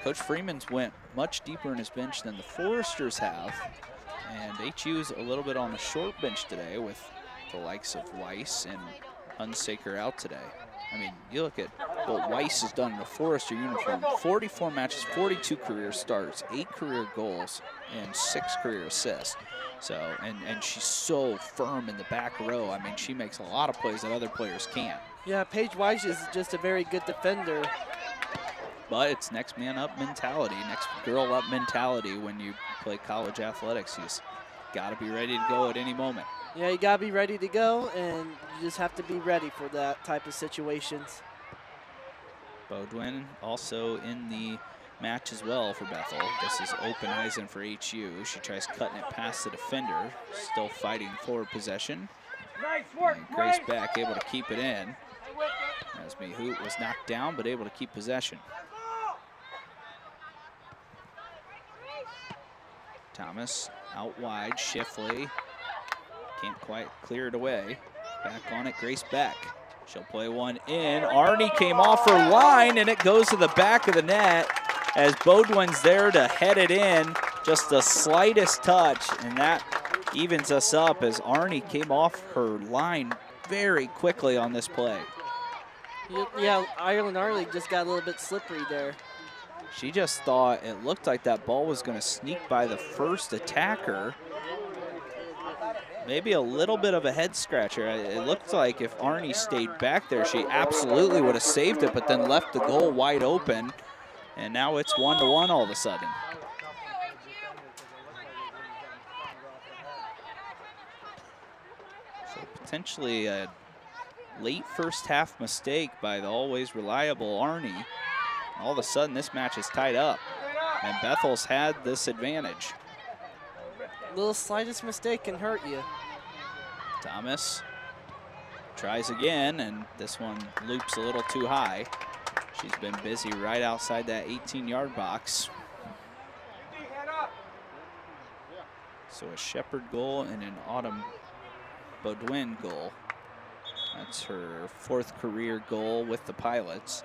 Coach Freeman's went much deeper in his bench than the Foresters have, and HU's a little bit on the short bench today with the likes of Weiss and Hunsaker out today. I mean, you look at what Weiss has done in a Forester uniform: 44 matches, 42 career starts, 8 career goals, and 6 career assists. So, and she's so firm in the back row. I mean, she makes a lot of plays that other players can't. Yeah, Paige Weiss is just a very good defender. But it's next man up mentality, next girl up mentality when you play college athletics. You just got to be ready to go at any moment. Yeah, you got to be ready to go, and you just have to be ready for that type of situations. Bodwin also in the match as well for Bethel. This is Openheisen for HU. She tries cutting it past the defender, still fighting forward possession. Nice work, And Grace Beck able to keep it in, as Mihout was knocked down but able to keep possession. Thomas out wide, Schiffley can't quite clear it away. Back on it, Grace Beck. She'll play one in. Arnie came off her line, and it goes to the back of the net as Bodwin's there to head it in. Just the slightest touch, and that evens us up as Arnie came off her line very quickly on this play. Yeah, Ireland Arley just got a little bit slippery there. She just thought it looked like that ball was going to sneak by the first attacker. Maybe a little bit of a head scratcher. It looked like if Arnie stayed back there, she absolutely would have saved it, but then left the goal wide open. And now it's 1-1 all of a sudden. So potentially a late first half mistake by the always reliable Arnie. All of a sudden this match is tied up, and Bethel's had this advantage. Little slightest mistake can hurt you. Thomas tries again, and this one loops a little too high. She's been busy right outside that 18-yard box. So a Shepherd goal and an Autumn Bodwin goal. That's her 4th career goal with the Pilots.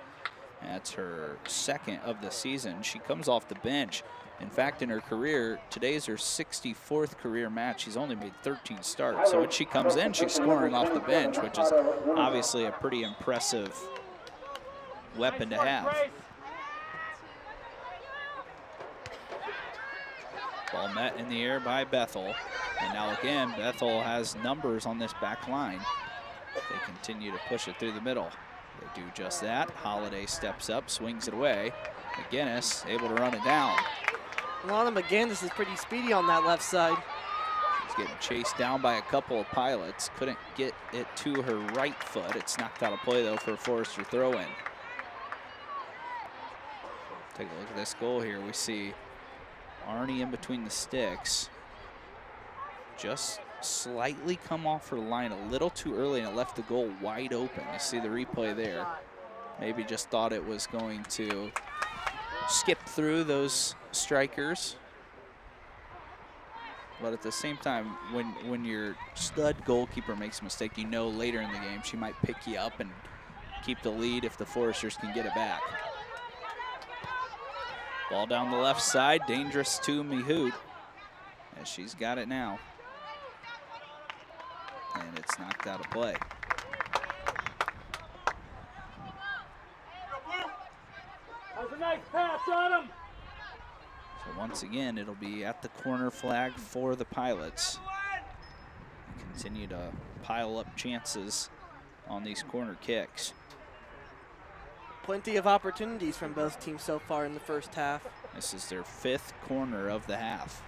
That's her 2nd of the season. She comes off the bench. In fact, in her career, today's her 64th career match. She's only made 13 starts. So when she comes in, she's scoring off the bench, which is obviously a pretty impressive weapon to have. Ball met in the air by Bethel. And now again, Bethel has numbers on this back line. They continue to push it through the middle. They do just that. Holiday steps up, swings it away. McGinnis able to run it down. Alana McGinnis is pretty speedy on that left side. She's getting chased down by a couple of Pilots. Couldn't get it to her right foot. It's knocked out of play though for a Forester throw-in. Take a look at this goal here. We see Arnie in between the sticks. Just slightly come off her line a little too early, and it left the goal wide open. You see the replay there. Maybe just thought it was going to skip through those strikers. But at the same time, when your stud goalkeeper makes a mistake, you know later in the game she might pick you up and keep the lead if the Foresters can get it back. Ball down the left side, dangerous to Mihout, as she's got it now. And it's knocked out of play. That's a nice pass on him. So once again, it'll be at the corner flag for the Pilots. Continue to pile up chances on these corner kicks. Plenty of opportunities from both teams so far in the first half. This is their 5th corner of the half.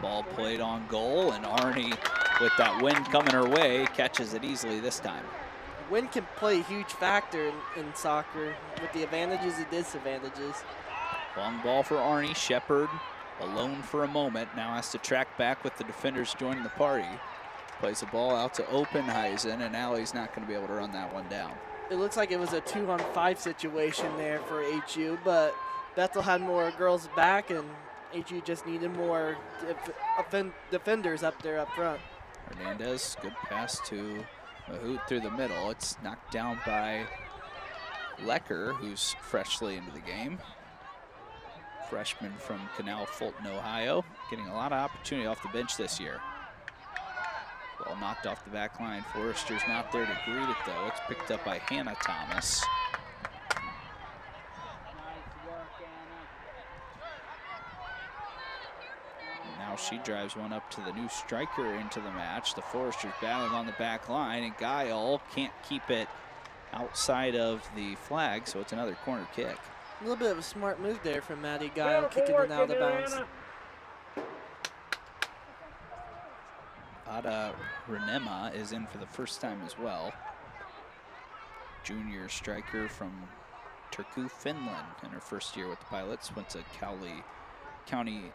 Ball played on goal, and Arnie, with that wind coming her way, catches it easily this time. Wind can play a huge factor in soccer with the advantages and disadvantages. Long ball for Arnie. Shepherd alone for a moment. Now has to track back with the defenders joining the party. Plays the ball out to Openheisen, and Allie's not going to be able to run that one down. It looks like it was a 2-on-5 situation there for HU, but Bethel had more girls back and HU just needed more defenders up there up front. Hernandez, good pass to Mahout through the middle. It's knocked down by Lecker, who's freshly into the game. Freshman from Canal Fulton, Ohio, getting a lot of opportunity off the bench this year. Ball knocked off the back line. Forrester's not there to greet it, though. It's picked up by Hannah Thomas. Now she drives one up to the new striker into the match. The Foresters battling on the back line, and Guile can't keep it outside of the flag, so it's another corner kick. A little bit of a smart move there from Maddie Guile, kicking it out of bounds. Ada Renema is in for the first time as well. Junior striker from Turku, Finland, in her first year with the Pilots. Went to Cowley County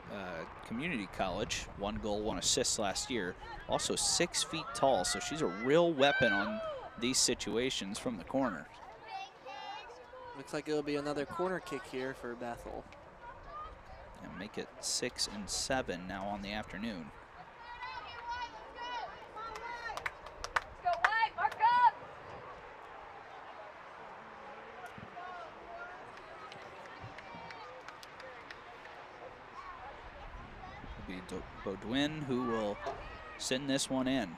Community College. 1 goal, 1 assist last year. Also 6 feet tall, so she's a real weapon on these situations from the corner. Looks like it'll be another corner kick here for Bethel. And make it 6 and 7 now on the afternoon. It'll be Baudouin who will send this one in.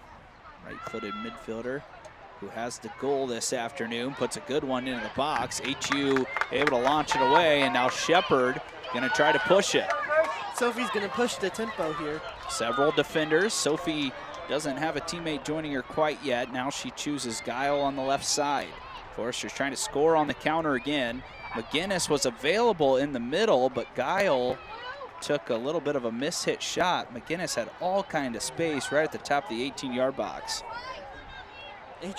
Right-footed midfielder who has the goal this afternoon, puts a good one into the box. HU able to launch it away, and now Shepard gonna try to push it. Sophie's gonna push the tempo here. Several defenders. Sophie doesn't have a teammate joining her quite yet. Now she chooses Guile on the left side. Forrester's trying to score on the counter again. McGinnis was available in the middle, but Guile took a little bit of a miss-hit shot. McGinnis had all kind of space right at the top of the 18-yard box.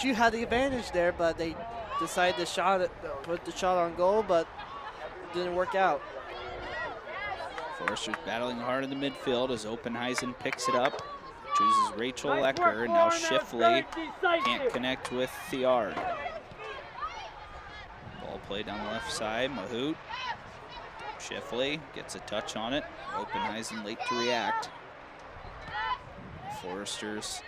HU had the advantage there, but they decided to put the shot on goal, but it didn't work out. Forrester's battling hard in the midfield as Oppenheisen picks it up, chooses Rachel Lecker, and now Shifley can't connect with Thiard. Ball played down the left side, Mahout. Shifley gets a touch on it. Oppenheisen late to react. Foresters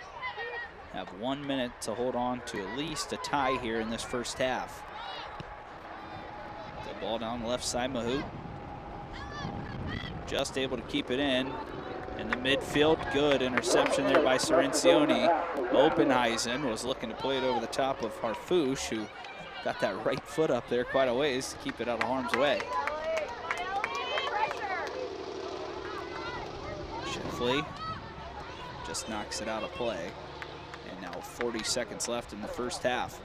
have 1 minute to hold on to at least a tie here in this first half. The ball down the left side, Mahout. Just able to keep it in the midfield. Good interception there by Sorencioni. Oppenheisen was looking to play it over the top of Harfouche, who got that right foot up there quite a ways to keep it out of harm's way. Shifley just knocks it out of play. And now 40 seconds left in the first half.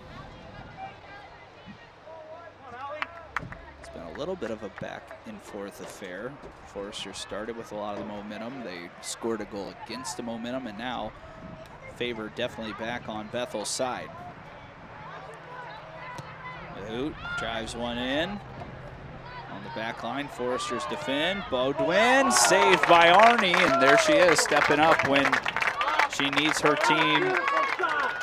It's been a little bit of a back and forth affair. Forrester started with a lot of the momentum. They scored a goal against the momentum, and now favor definitely back on Bethel's side. Mahout drives one in. On the back line, Foresters defend. Baudouin saved by Arnie, and there she is stepping up when she needs her team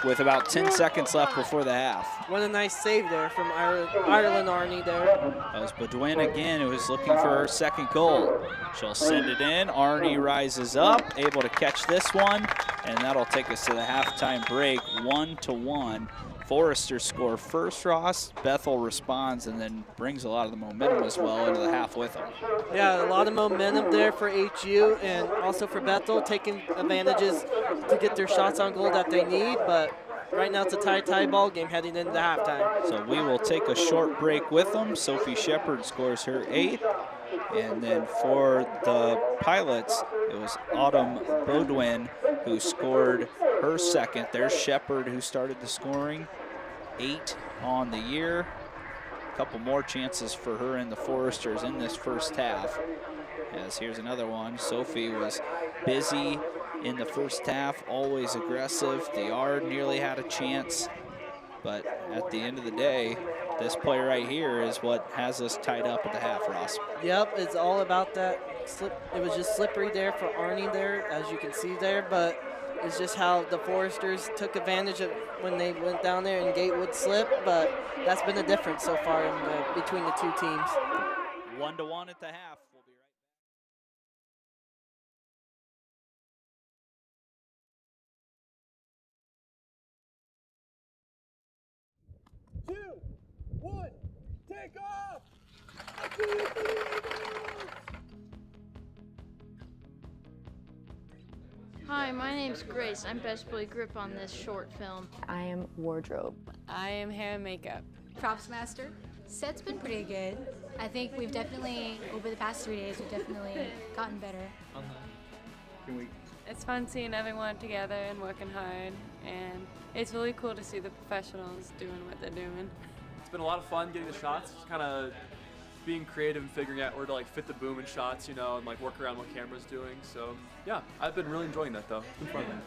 with about 10 seconds left before the half. What a nice save there from Ireland Arnie there. That was Baudouin again, who was looking for her second goal. She'll send it in. Arnie rises up, able to catch this one, and that'll take us to the halftime break, 1-1. Forrester score first, Ross. Bethel responds and then brings a lot of the momentum as well into the half with them. Yeah, a lot of momentum there for HU and also for Bethel, taking advantages to get their shots on goal that they need, but right now it's a tie ball game heading into halftime. So we will take a short break with them. Sophie Shepard scores her 8th. And then for the Pilots, it was Autumn Baudouin who scored her second. There's Shepard who started the scoring, 8 on the year. A couple more chances for her and the Foresters in this first half. As here's another one. Sophie was busy in the first half, always aggressive. Thiard nearly had a chance, but at the end of the day, this play right here is what has us tied up at the half, Ross. Yep, it's all about that slip. It was just slippery there for Arnie there, as you can see there, but it's just how the Foresters took advantage of when they went down there and Gatewood slipped, but that's been the difference so far between the two teams. 1-1 at the half. Hi, my name's Grace. I'm Best Boy Grip on this short film. I am Wardrobe. I am Hair and Makeup. Props Master. Set's been pretty good. I think we've definitely, over the past 3 days, we've definitely gotten better. It's fun seeing everyone together and working hard, and it's really cool to see the professionals doing what they're doing. It's been a lot of fun getting the shots, just kind of being creative and figuring out where to like fit the boom in shots, you know, and like work around what camera's doing. So yeah, I've been really enjoying that though. It's been fun.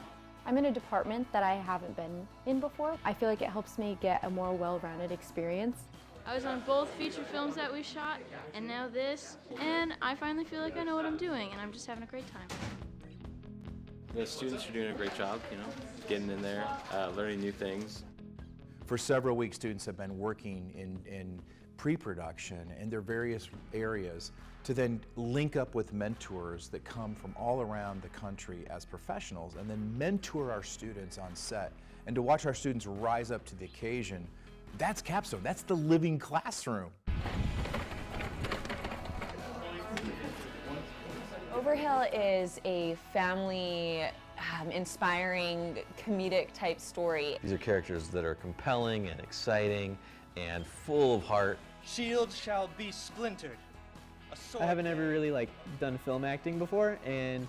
I'm in a department that I haven't been in before. I feel like it helps me get a more well-rounded experience. I was on both feature films that we shot, and now this, and I finally feel like I know what I'm doing, and I'm just having a great time. The students are doing a great job, you know, getting in there, learning new things. For several weeks, students have been working in pre-production in their various areas to then link up with mentors that come from all around the country as professionals and then mentor our students on set. And to watch our students rise up to the occasion, that's Capstone, that's the living classroom. Overhill is a family inspiring comedic type story. These are characters that are compelling and exciting and full of heart. Shield shall be splintered. I haven't ever really done film acting before, and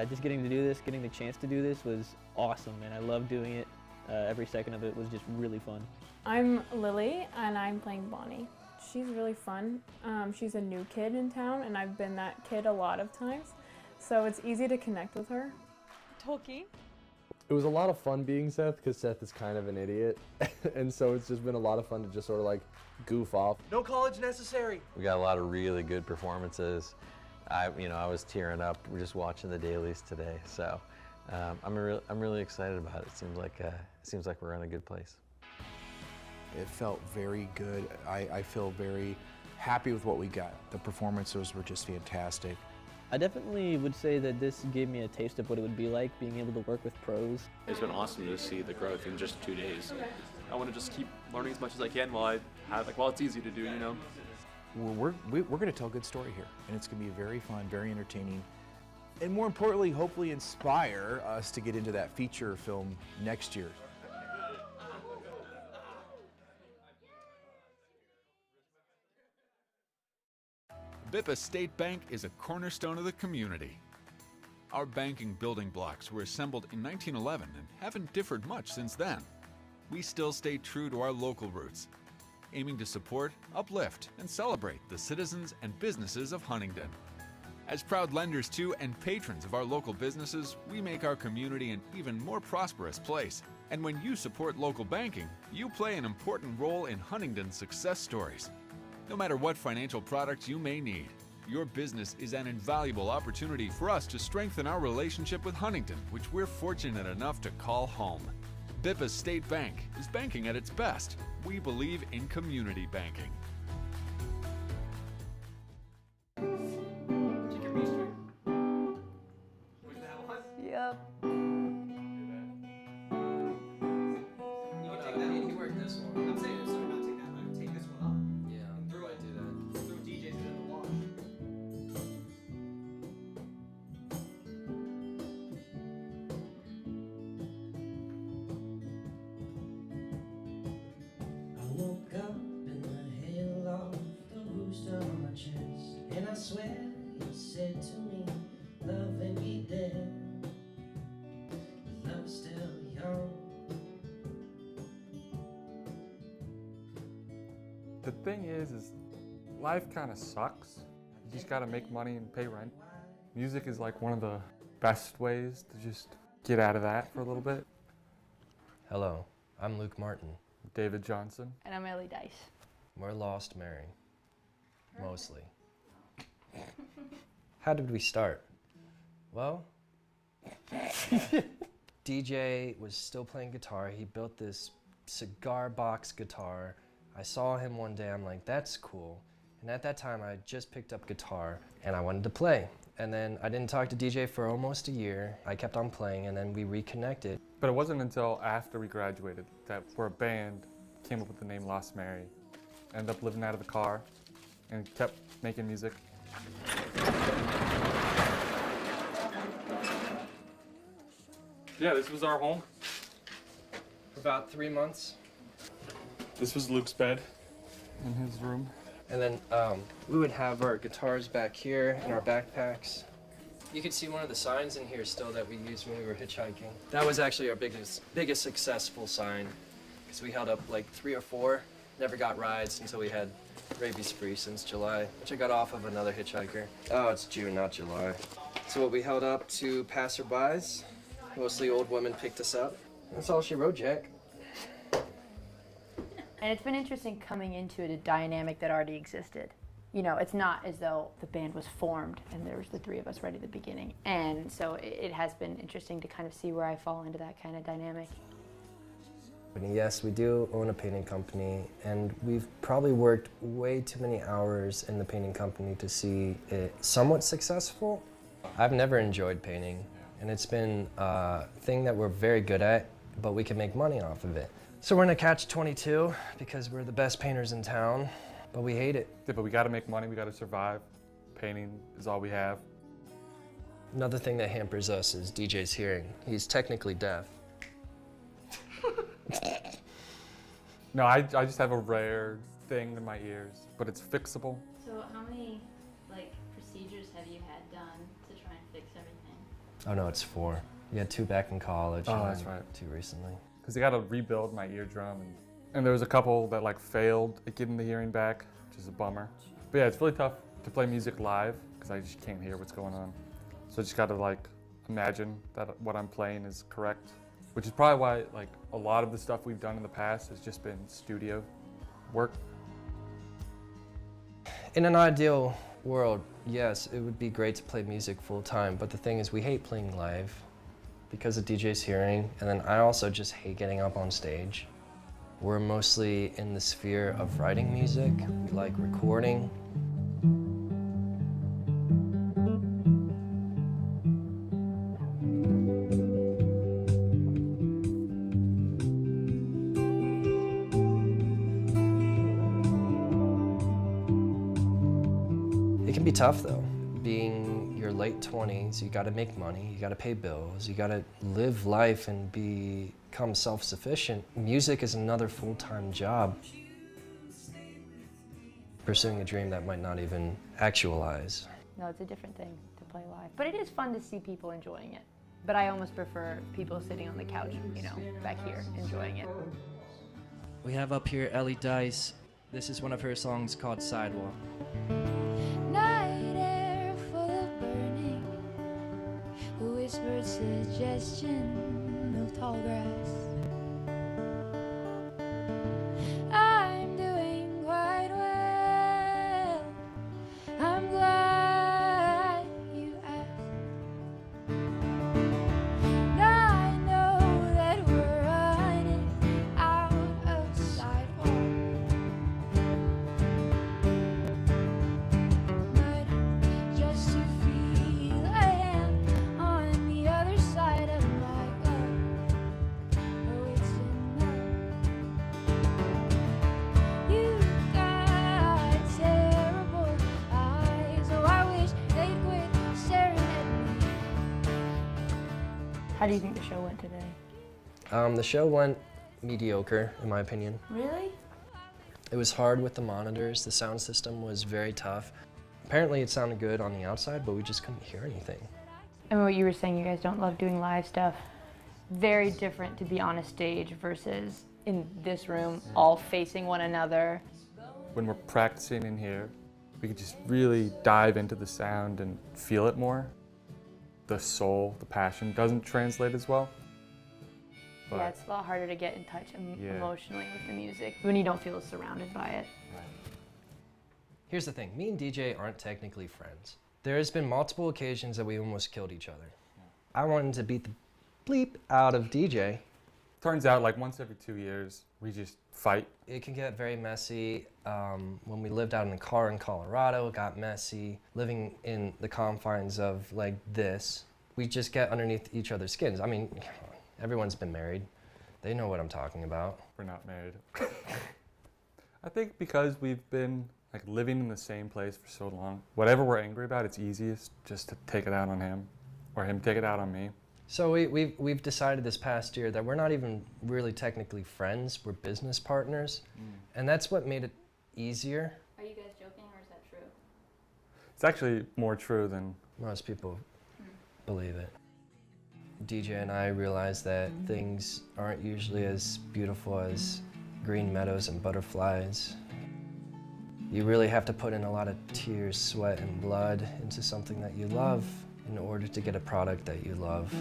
just getting to do this, getting the chance to do this was awesome, and I love doing it. Every second of it was just really fun. I'm Lily, and I'm playing Bonnie. She's really fun. She's a new kid in town, and I've been that kid a lot of times, so it's easy to connect with her. Tolkien. It was a lot of fun being Seth, because Seth is kind of an idiot, and so it's just been a lot of fun to just sort of goof off. No college necessary. We got a lot of really good performances. I was tearing up just watching the dailies today, so I'm really excited about it. It seems like we're in a good place. It felt very good. I feel very happy with what we got. The performances were just fantastic. I definitely would say that this gave me a taste of what it would be like being able to work with pros. It's been awesome to see the growth in just 2 days. I want to just keep learning as much as I can while it's easy to do, you know. We're going to tell a good story here, and it's going to be very fun, very entertaining, and more importantly, hopefully inspire us to get into that feature film next year. Bippa State Bank is a cornerstone of the community. Our banking building blocks were assembled in 1911 and haven't differed much since then. We still stay true to our local roots, aiming to support, uplift, and celebrate the citizens and businesses of Huntington. As proud lenders to and patrons of our local businesses, we make our community an even more prosperous place. And when you support local banking, you play an important role in Huntington's success stories. No matter what financial products you may need, your business is an invaluable opportunity for us to strengthen our relationship with Huntington, which we're fortunate enough to call home. Bippa State Bank is banking at its best. We believe in community banking. Yep. The thing is life kind of sucks. You just gotta make money and pay rent. Music is like one of the best ways to just get out of that for a little bit. Hello, I'm Luke Martin. David Johnson. And I'm Ellie Dice. We're lost Mary. Mostly. How did we start? Well, DJ was still playing guitar. He built this cigar box guitar. I saw him one day, I'm like, that's cool. And at that time, I just picked up guitar and I wanted to play. And then I didn't talk to DJ for almost a year. I kept on playing and then we reconnected. But it wasn't until after we graduated that we're a band came up with the name Lost Mary. ended up living out of the car and kept making music. Yeah, this was our home. For about 3 months. This was Luke's bed in his room. And then we would have our guitars back here and our backpacks. You could see one of the signs in here still that we used when we were hitchhiking. That was actually our biggest successful sign, because we held up like 3 or 4, never got rides until we had rabies free since July, which I got off of another hitchhiker. Oh, it's June, not July. So what we held up to passerbys, mostly old women picked us up. That's all she wrote, Jack. And it's been interesting coming into a dynamic that already existed. You know, it's not as though the band was formed and there was the 3 of us right at the beginning. And so it has been interesting to kind of see where I fall into that kind of dynamic. Yes, we do own a painting company, and we've probably worked way too many hours in the painting company to see it somewhat successful. I've never enjoyed painting, and it's been a thing that we're very good at, but we can make money off of it. So we're in a catch-22 because we're the best painters in town, but we hate it. Yeah, but we gotta make money, we gotta survive. Painting is all we have. Another thing that hampers us is DJ's hearing. He's technically deaf. No, I just have a rare thing in my ears, but it's fixable. So how many procedures have you had done to try and fix everything? Oh no, it's 4. You had 2 back in college. Oh, and that's right. 2 recently. Because they gotta rebuild my eardrum, and there was a couple that failed at getting the hearing back, which is a bummer. But yeah, it's really tough to play music live because I just can't hear what's going on. So I just gotta imagine that what I'm playing is correct, which is probably why a lot of the stuff we've done in the past has just been studio work. In an ideal world, yes, it would be great to play music full time, but the thing is we hate playing live because of DJ's hearing, and then I also just hate getting up on stage. We're mostly in the sphere of writing music. We like recording. It can be tough though. Being your late 20s, you gotta make money, you gotta pay bills, you gotta live life and become self-sufficient. Music is another full-time job. Pursuing a dream that might not even actualize. No, it's a different thing to play live. But it is fun to see people enjoying it. But I almost prefer people sitting on the couch, back here, enjoying it. We have up here Ellie Dice. This is one of her songs called Sidewalk. Night air full of burning, a whispered suggestion of tall grass. I'm doing quite well. I'm glad you asked. Now I know that we're running out of sidewalk. Just to feel a hand on the other side of my glove. Oh, it's enough. You got terrible eyes. Oh, I wish they'd quit staring at me. How do you think the show went today? The show went mediocre, in my opinion. Really? It was hard with the monitors. The sound system was very tough. Apparently it sounded good on the outside, but we just couldn't hear anything. I mean, what you were saying, you guys don't love doing live stuff. Very different to be on a stage versus in this room, all facing one another. When we're practicing in here, we could just really dive into the sound and feel it more. The soul, the passion doesn't translate as well. But Yeah, it's a lot harder to get in touch Yeah. emotionally with the music when you don't feel surrounded by it. Here's the thing, me and DJ aren't technically friends. There has been multiple occasions that we almost killed each other. I wanted to beat the bleep out of DJ. turns out once every 2 years, we just fight. It can get very messy. When we lived out in a car in Colorado, it got messy. Living in the confines of this, we just get underneath each other's skins. I mean, everyone's been married. They know what I'm talking about. We're not married. I think because we've been like living in the same place for so long, whatever we're angry about, it's easiest just to take it out on him, or him take it out on me. So we've decided this past year that we're not even really technically friends, we're business partners, and that's what made it easier. Are you guys joking, or is that true? It's actually more true than most people believe it. DJ and I realized that things aren't usually as beautiful as green meadows and butterflies. You really have to put in a lot of tears, sweat, and blood into something that you love in order to get a product that you love.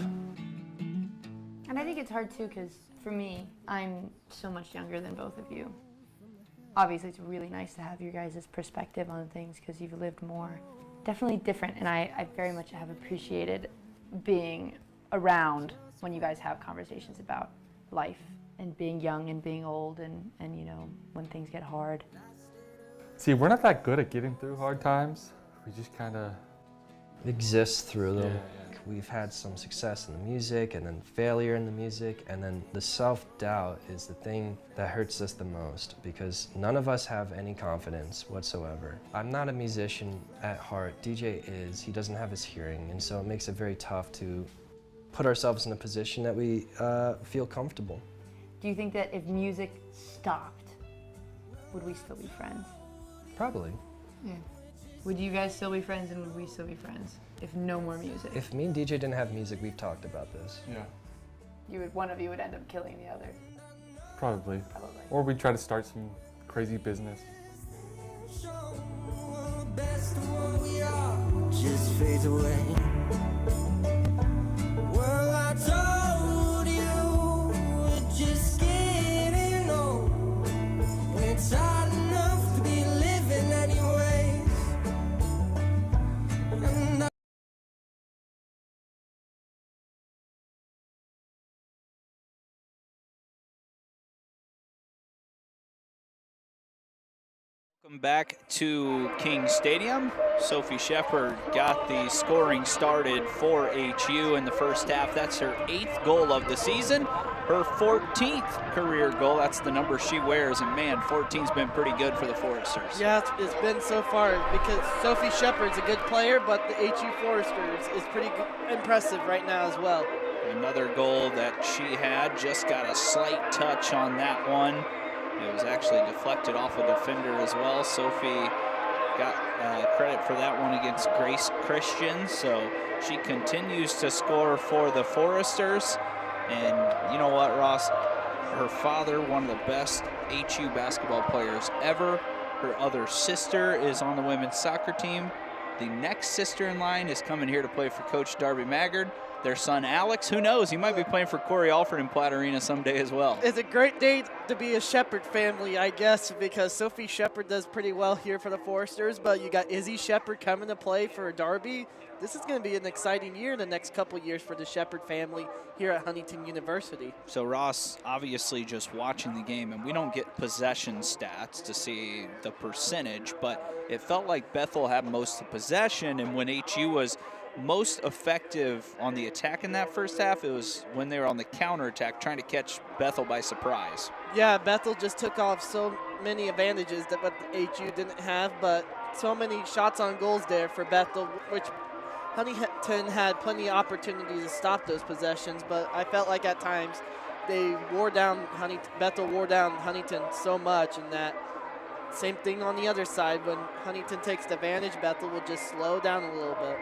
And I think it's hard too, because for me, I'm so much younger than both of you. Obviously, it's really nice to have your guys' perspective on things because you've lived more. Definitely different, and I very much have appreciated being around when you guys have conversations about life and being young and being old and you know, when things get hard. See, we're not that good at getting through hard times. We just kind of exist through them. We've had some success in the music and then failure in the music, and then the self-doubt is the thing that hurts us the most because none of us have any confidence whatsoever. I'm not a musician at heart. DJ is. He doesn't have his hearing, and so it makes it very tough to put ourselves in a position that we feel comfortable. Do you think that if music stopped, would we still be friends? Probably. Yeah. Would you guys still be friends, and would we still be friends if no more music? If me and DJ didn't have music, we've talked about this. Yeah. One of you would end up killing the other. Probably. Or we'd try to start some crazy business. Just fades away. Well, I told you we're just getting old. It's hard enough to be living anyways. Welcome back to King Stadium. Sophie Shepard got the scoring started for HU in the first half. That's her 8th goal of the season, her 14th career goal. That's the number she wears, and man, 14's been pretty good for the Foresters. Yeah, it's been so far because Sophie Shepard's a good player, but the HU Foresters is pretty impressive right now as well. Another goal that she had, just got a slight touch on that one. It was actually deflected off a defender as well. Sophie got credit for that one against Grace Christian. So she continues to score for the Foresters. And you know what, Ross? Her father, one of the best HU basketball players ever. Her other sister is on the women's soccer team. The next sister in line is coming here to play for Coach Darby Maggard. Their son Alex, who knows, he might be playing for Corey Alford in Platte Arena someday as well. It's a great day to be a Shepard family, I guess, because Sophie Shepard does pretty well here for the Foresters, but you got Izzy Shepard coming to play for Darby. This is going to be an exciting year in the next couple years for the Shepard family here at Huntington University. So Ross, obviously just watching the game, and we don't get possession stats to see the percentage, but it felt like Bethel had most of the possession, and when HU was most effective on the attack in that first half, it was when they were on the counterattack trying to catch Bethel by surprise. Yeah, Bethel just took off so many advantages that what HU didn't have, but so many shots on goals there for Bethel, which Huntington had plenty of opportunities to stop those possessions, but I felt like at times they wore down Bethel wore down Huntington so much, and that same thing on the other side. When Huntington takes advantage, Bethel will just slow down a little bit.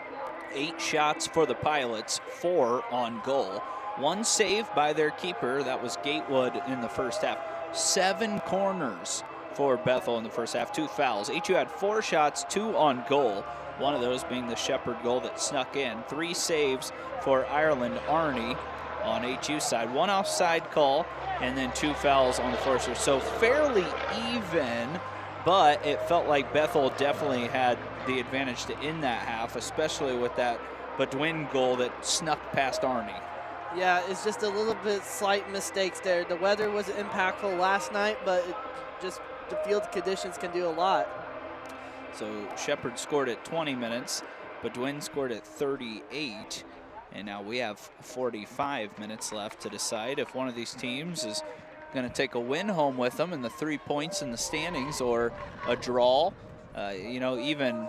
8 shots for the Pilots, 4 on goal. 1 save by their keeper, that was Gatewood in the first half. 7 corners for Bethel in the first half, 2 fouls. HU had 4 shots, 2 on goal. One of those being the Shepard goal that snuck in. 3 saves for Ireland Arney on HU side. 1 offside call, and then 2 fouls on the Foresters. So fairly even, but it felt like Bethel definitely had the advantage to end that half, especially with that Bedouin goal that snuck past Arney. Yeah, it's just a little bit slight mistakes there. The weather was impactful last night, but the field conditions can do a lot. So Shepard scored at 20 minutes, Bedouin scored at 38, and now we have 45 minutes left to decide if one of these teams is going to take a win home with them and the 3 points in the standings, or a draw. You know, even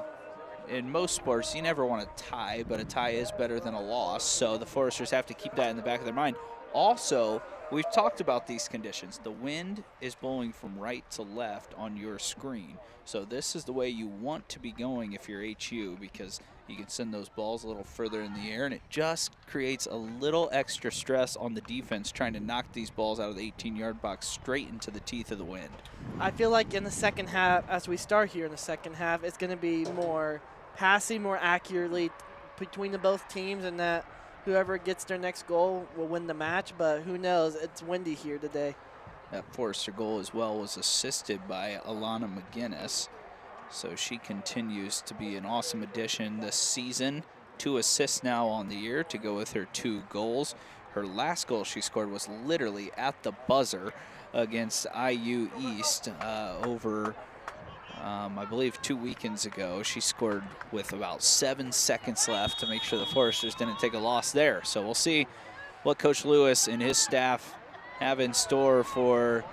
in most sports, you never want a tie, but a tie is better than a loss. So the Foresters have to keep that in the back of their mind. Also, we've talked about these conditions. The wind is blowing from right to left on your screen. So this is the way you want to be going if you're HU, because you can send those balls a little further in the air, and it just creates a little extra stress on the defense trying to knock these balls out of the 18-yard box straight into the teeth of the wind. I feel like in the second half, as we start here in the second half, it's going to be more passing more accurately between the both teams, and that whoever gets their next goal will win the match, but who knows? It's windy here today. That Forester goal as well was assisted by Alana McGinnis. So she continues to be an awesome addition this season. 2 assists now on the year to go with her 2 goals. Her last goal she scored was literally at the buzzer against IU East over, I believe, 2 weekends ago. She scored with about 7 seconds left to make sure the Foresters didn't take a loss there. So we'll see what Coach Lewis and his staff have in store for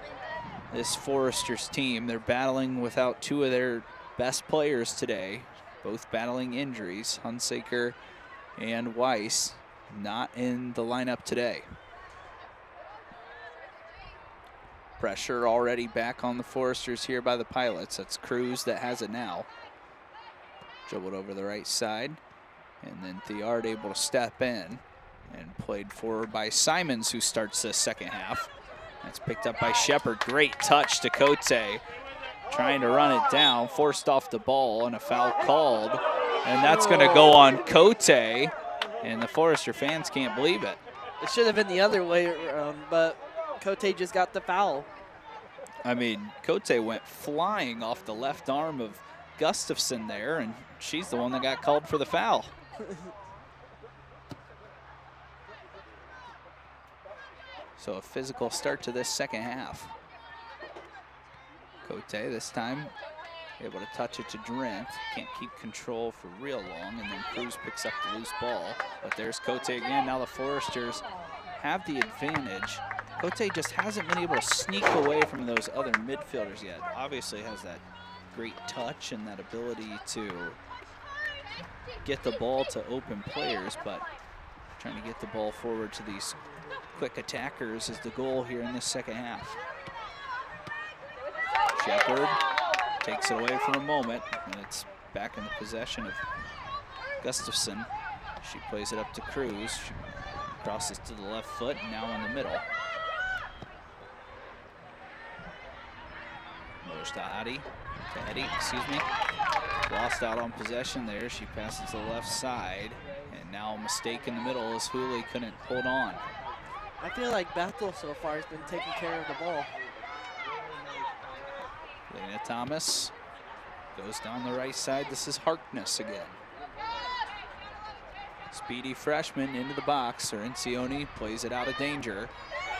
this Foresters team. They're battling without 2 of their best players today, both battling injuries. Hunsaker and Weiss not in the lineup today. Pressure already back on the Foresters here by the Pilots. That's Cruz that has it now. Dribbled over the right side, and then Theard able to step in and played forward by Simons, who starts the second half. That's picked up by Shepard. Great touch to Cote, trying to run it down, forced off the ball, and a foul called. And that's going to go on Cote, and the Forester fans can't believe it. It should have been the other way around, but Cote just got the foul. I mean, Cote went flying off the left arm of Gustafson there, and she's the one that got called for the foul. So a physical start to this second half. Cote this time able to touch it to Drent. Can't keep control for real long, and then Cruz picks up the loose ball. But there's Cote again. Now the Foresters have the advantage. Cote just hasn't been able to sneak away from those other midfielders yet. Obviously has that great touch and that ability to get the ball to open players, but trying to get the ball forward to these quick attackers is the goal here in this second half. Shepard takes it away for a moment, and it's back in the possession of Gustafson. She plays it up to Cruz. She crosses to the left foot, and now in the middle. Eddie, excuse me. Lost out on possession there. She passes to the left side, and now a mistake in the middle as Hooley couldn't hold on. I feel like Bethel so far has been taking care of the ball. Lena Thomas goes down the right side. This is Harkness again. Speedy freshman into the box. Encioni plays it out of danger.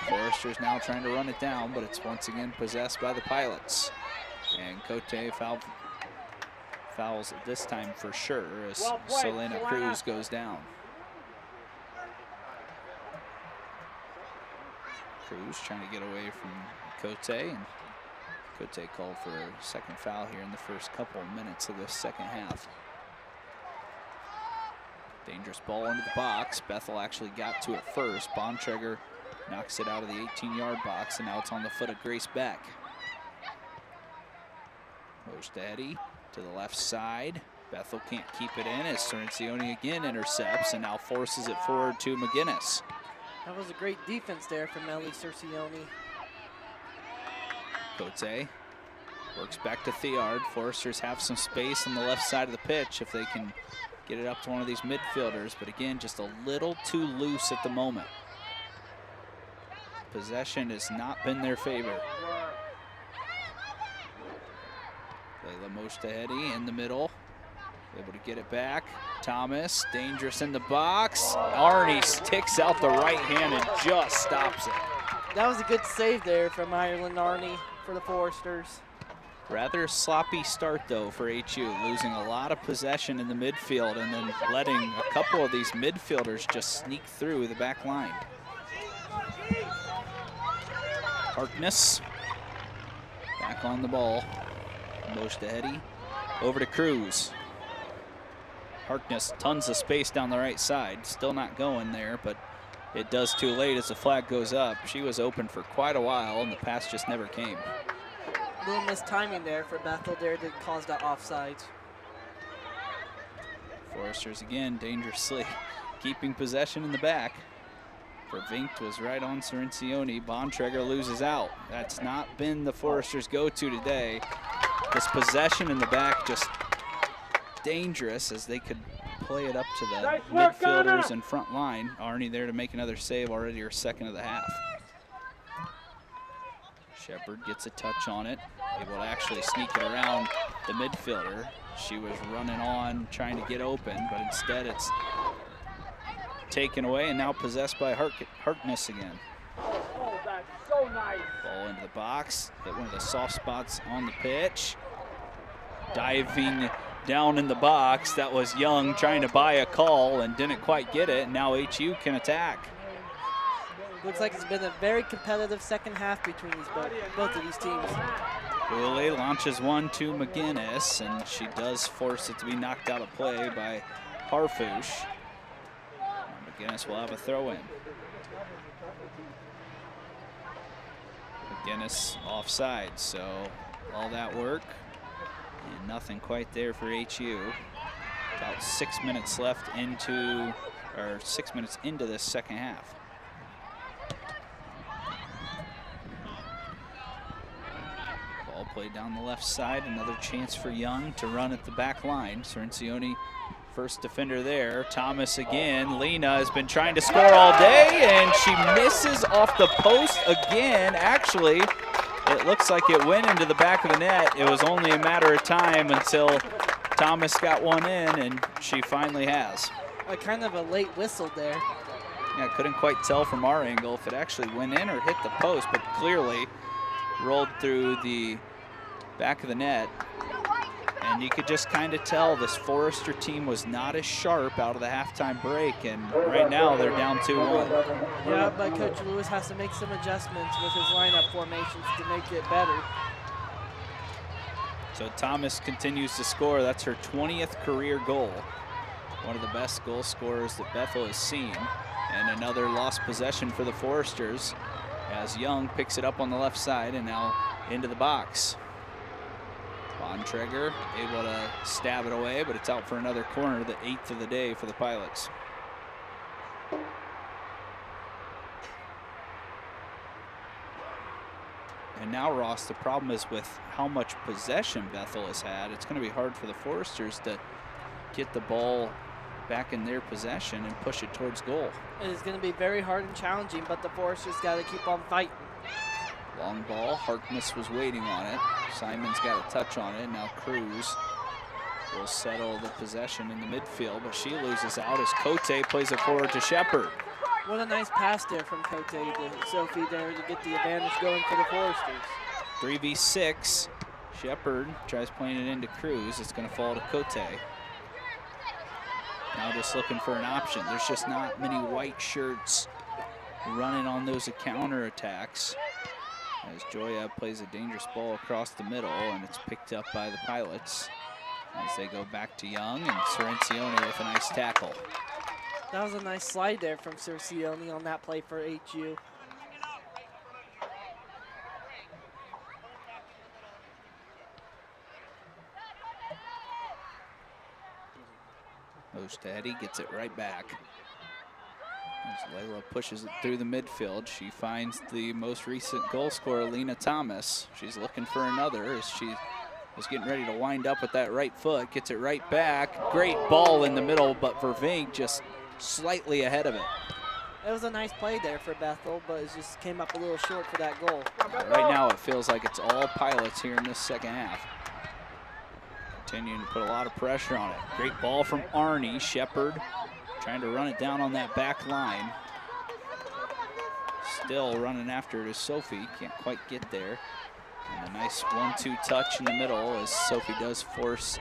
Foresters now trying to run it down, but it's once again possessed by the Pilots. And Cote fouls this time for sure as Selena Cruz goes down. Cruz trying to get away from Cote, and Cote called for a second foul here in the first couple of minutes of this second half. Dangerous ball into the box. Bethel actually got to it first. Bontrager knocks it out of the 18-yard box, and now it's on the foot of Grace Beck. Mojtadi to the left side. Bethel can't keep it in as Encioni again intercepts and now forces it forward to McGinnis. That was a great defense there from Ellie Cercioni. Cote works back to Theard. Foresters have some space on the left side of the pitch if they can get it up to one of these midfielders, but again, just a little too loose at the moment. Possession has not been their favor. Layla Mojtahedi in the middle, able to get it back. Thomas, dangerous in the box. Arnie sticks out the right hand and just stops it. That was a good save there from Ireland Arnie for the Foresters. Rather sloppy start though for HU, losing a lot of possession in the midfield and then letting a couple of these midfielders just sneak through the back line. Harkness back on the ball. Mosh to Eddie. Over to Cruz. Harkness, tons of space down the right side. Still not going there, but it does too late as the flag goes up. She was open for quite a while, and the pass just never came. Little mistiming there for Bethel there to cause that offside. Foresters again dangerously keeping possession in the back. Vervinkt was right on Cirencioni. Bontrager loses out. That's not been the Foresters' go-to today. This possession in the back just dangerous as they could play it up to the midfielders and front line. Arnie there to make another save, already her second of the half. Shepard gets a touch on it, able to actually sneak it around the midfielder. She was running on, trying to get open, but instead it's taken away and now possessed by Harkness again. Oh, that's so nice. Ball into the box, hit one of the soft spots on the pitch. Diving down in the box, that was Young trying to buy a call and didn't quite get it. Now HU can attack. Looks like it's been a very competitive second half between both of these teams. Ule launches one to McGinnis, and she does force it to be knocked out of play by Harfouche. McGinnis will have a throw in. McGinnis offside, so all that work and nothing quite there for HU. About 6 minutes left into, or 6 minutes into this second half. Ball played down the left side, another chance for Young to run at the back line. Cirencioni, first defender there. Thomas again. Lena has been trying to score all day, and she misses off the post again. Actually, it looks like it went into the back of the net. It was only a matter of time until Thomas got one in, and she finally has. Kind of a late whistle there. Yeah, couldn't quite tell from our angle if it actually went in or hit the post, but clearly rolled through the back of the net. And you could just kind of tell this Forester team was not as sharp out of the halftime break, and right now they're down 2-1. Yeah, but Coach Lewis has to make some adjustments with his lineup formations to make it better. So Thomas continues to score. That's her 20th career goal. One of the best goal scorers that Bethel has seen. And another lost possession for the Foresters as Young picks it up on the left side and now into the box. Bontrager able to stab it away, but it's out for another corner, the 8th of the day for the Pilots. And now, Ross, the problem is with how much possession Bethel has had, it's going to be hard for the Foresters to get the ball back in their possession and push it towards goal. It is going to be very hard and challenging, but the Foresters got to keep on fighting. Long ball, Harkness was waiting on it. Simon's got a touch on it. Now Cruz will settle the possession in the midfield, but she loses out as Cote plays it forward to Shepard. What a nice pass there from Cote to Sophie there to get the advantage going for the Foresters. 3v6. Shepard tries playing it into Cruz. It's going to fall to Cote. Now just looking for an option. There's just not many white shirts running on those counter attacks. As Joya plays a dangerous ball across the middle, and it's picked up by the Pilots as they go back to Young, and Cirencioni with a nice tackle. That was a nice slide there from Cirencioni on that play for HU. Ostadi gets it right back. As Layla pushes it through the midfield, she finds the most recent goal scorer, Lena Thomas. She's looking for another as she was getting ready to wind up with that right foot. Gets it right back. Great ball in the middle, but Vervinck just slightly ahead of it. It was a nice play there for Bethel, but it just came up a little short for that goal. Right now it feels like it's all Pilots here in this second half. Continuing to put a lot of pressure on it. Great ball from Arnie. Shepard trying to run it down on that back line. Still running after it is Sophie. Can't quite get there. And a nice 1-2 touch in the middle as Sophie does force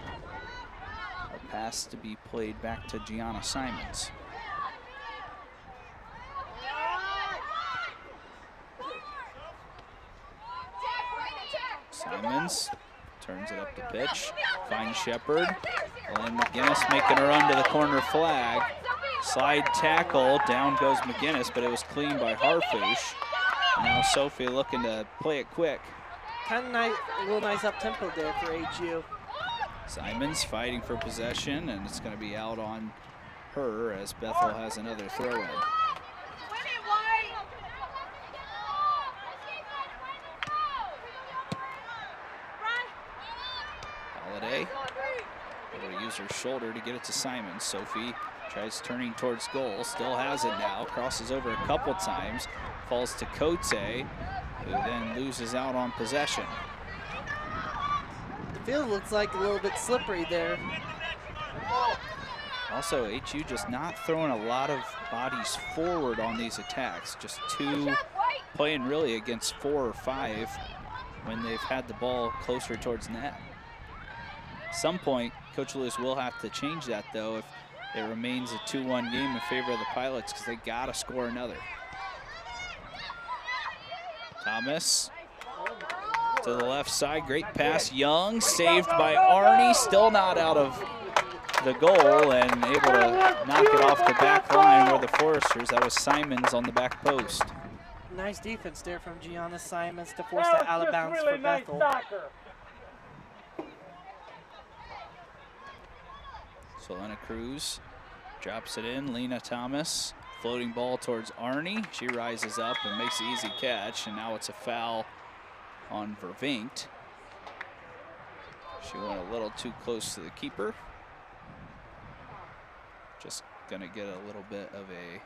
a pass to be played back to Gianna Simons. Simons turns it up the pitch, finds Shepard. And McGinnis making a run to the corner flag. Slide tackle, down goes McGinnis, but it was cleaned by Harfouche. Now Sophie looking to play it quick. Kind of nice, a little nice up-tempo there for HU. Simons fighting for possession, and it's going to be out on her as Bethel has another throw-in. Holiday able to use her shoulder to get it to Simons. Sophie tries turning towards goal, still has it now, crosses over a couple times, falls to Cote, who then loses out on possession. The field looks like a little bit slippery there. Also, HU just not throwing a lot of bodies forward on these attacks, just two playing really against 4 or 5 when they've had the ball closer towards net. At some point, Coach Lewis will have to change that, though, if it remains a 2-1 game in favor of the Pilots, because they got to score another. Thomas to the left side, great pass. Young, saved by Arnie, still not out of the goal and able to knock it off the back line where the Foresters. That was Simons on the back post. Nice defense there from Gianna Simons to force that out of bounds for Bethel. Selena Cruz drops it in. Lena Thomas, floating ball towards Arnie. She rises up and makes the easy catch, and now it's a foul on Vervinkt. She went a little too close to the keeper. Just gonna get a little bit of a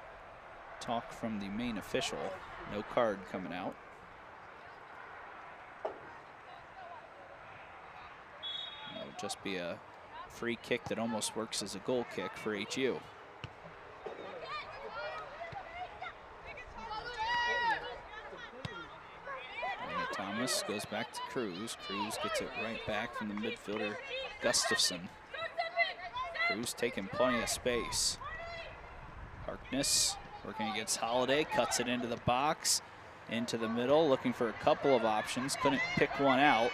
talk from the main official. No card coming out. It'll just be a free kick that almost works as a goal kick for HU. Thomas goes back to Cruz. Cruz gets it right back from the midfielder, Gustafson. Cruz taking plenty of space. Harkness working against Holiday, cuts it into the box, into the middle, looking for a couple of options. Couldn't pick one out.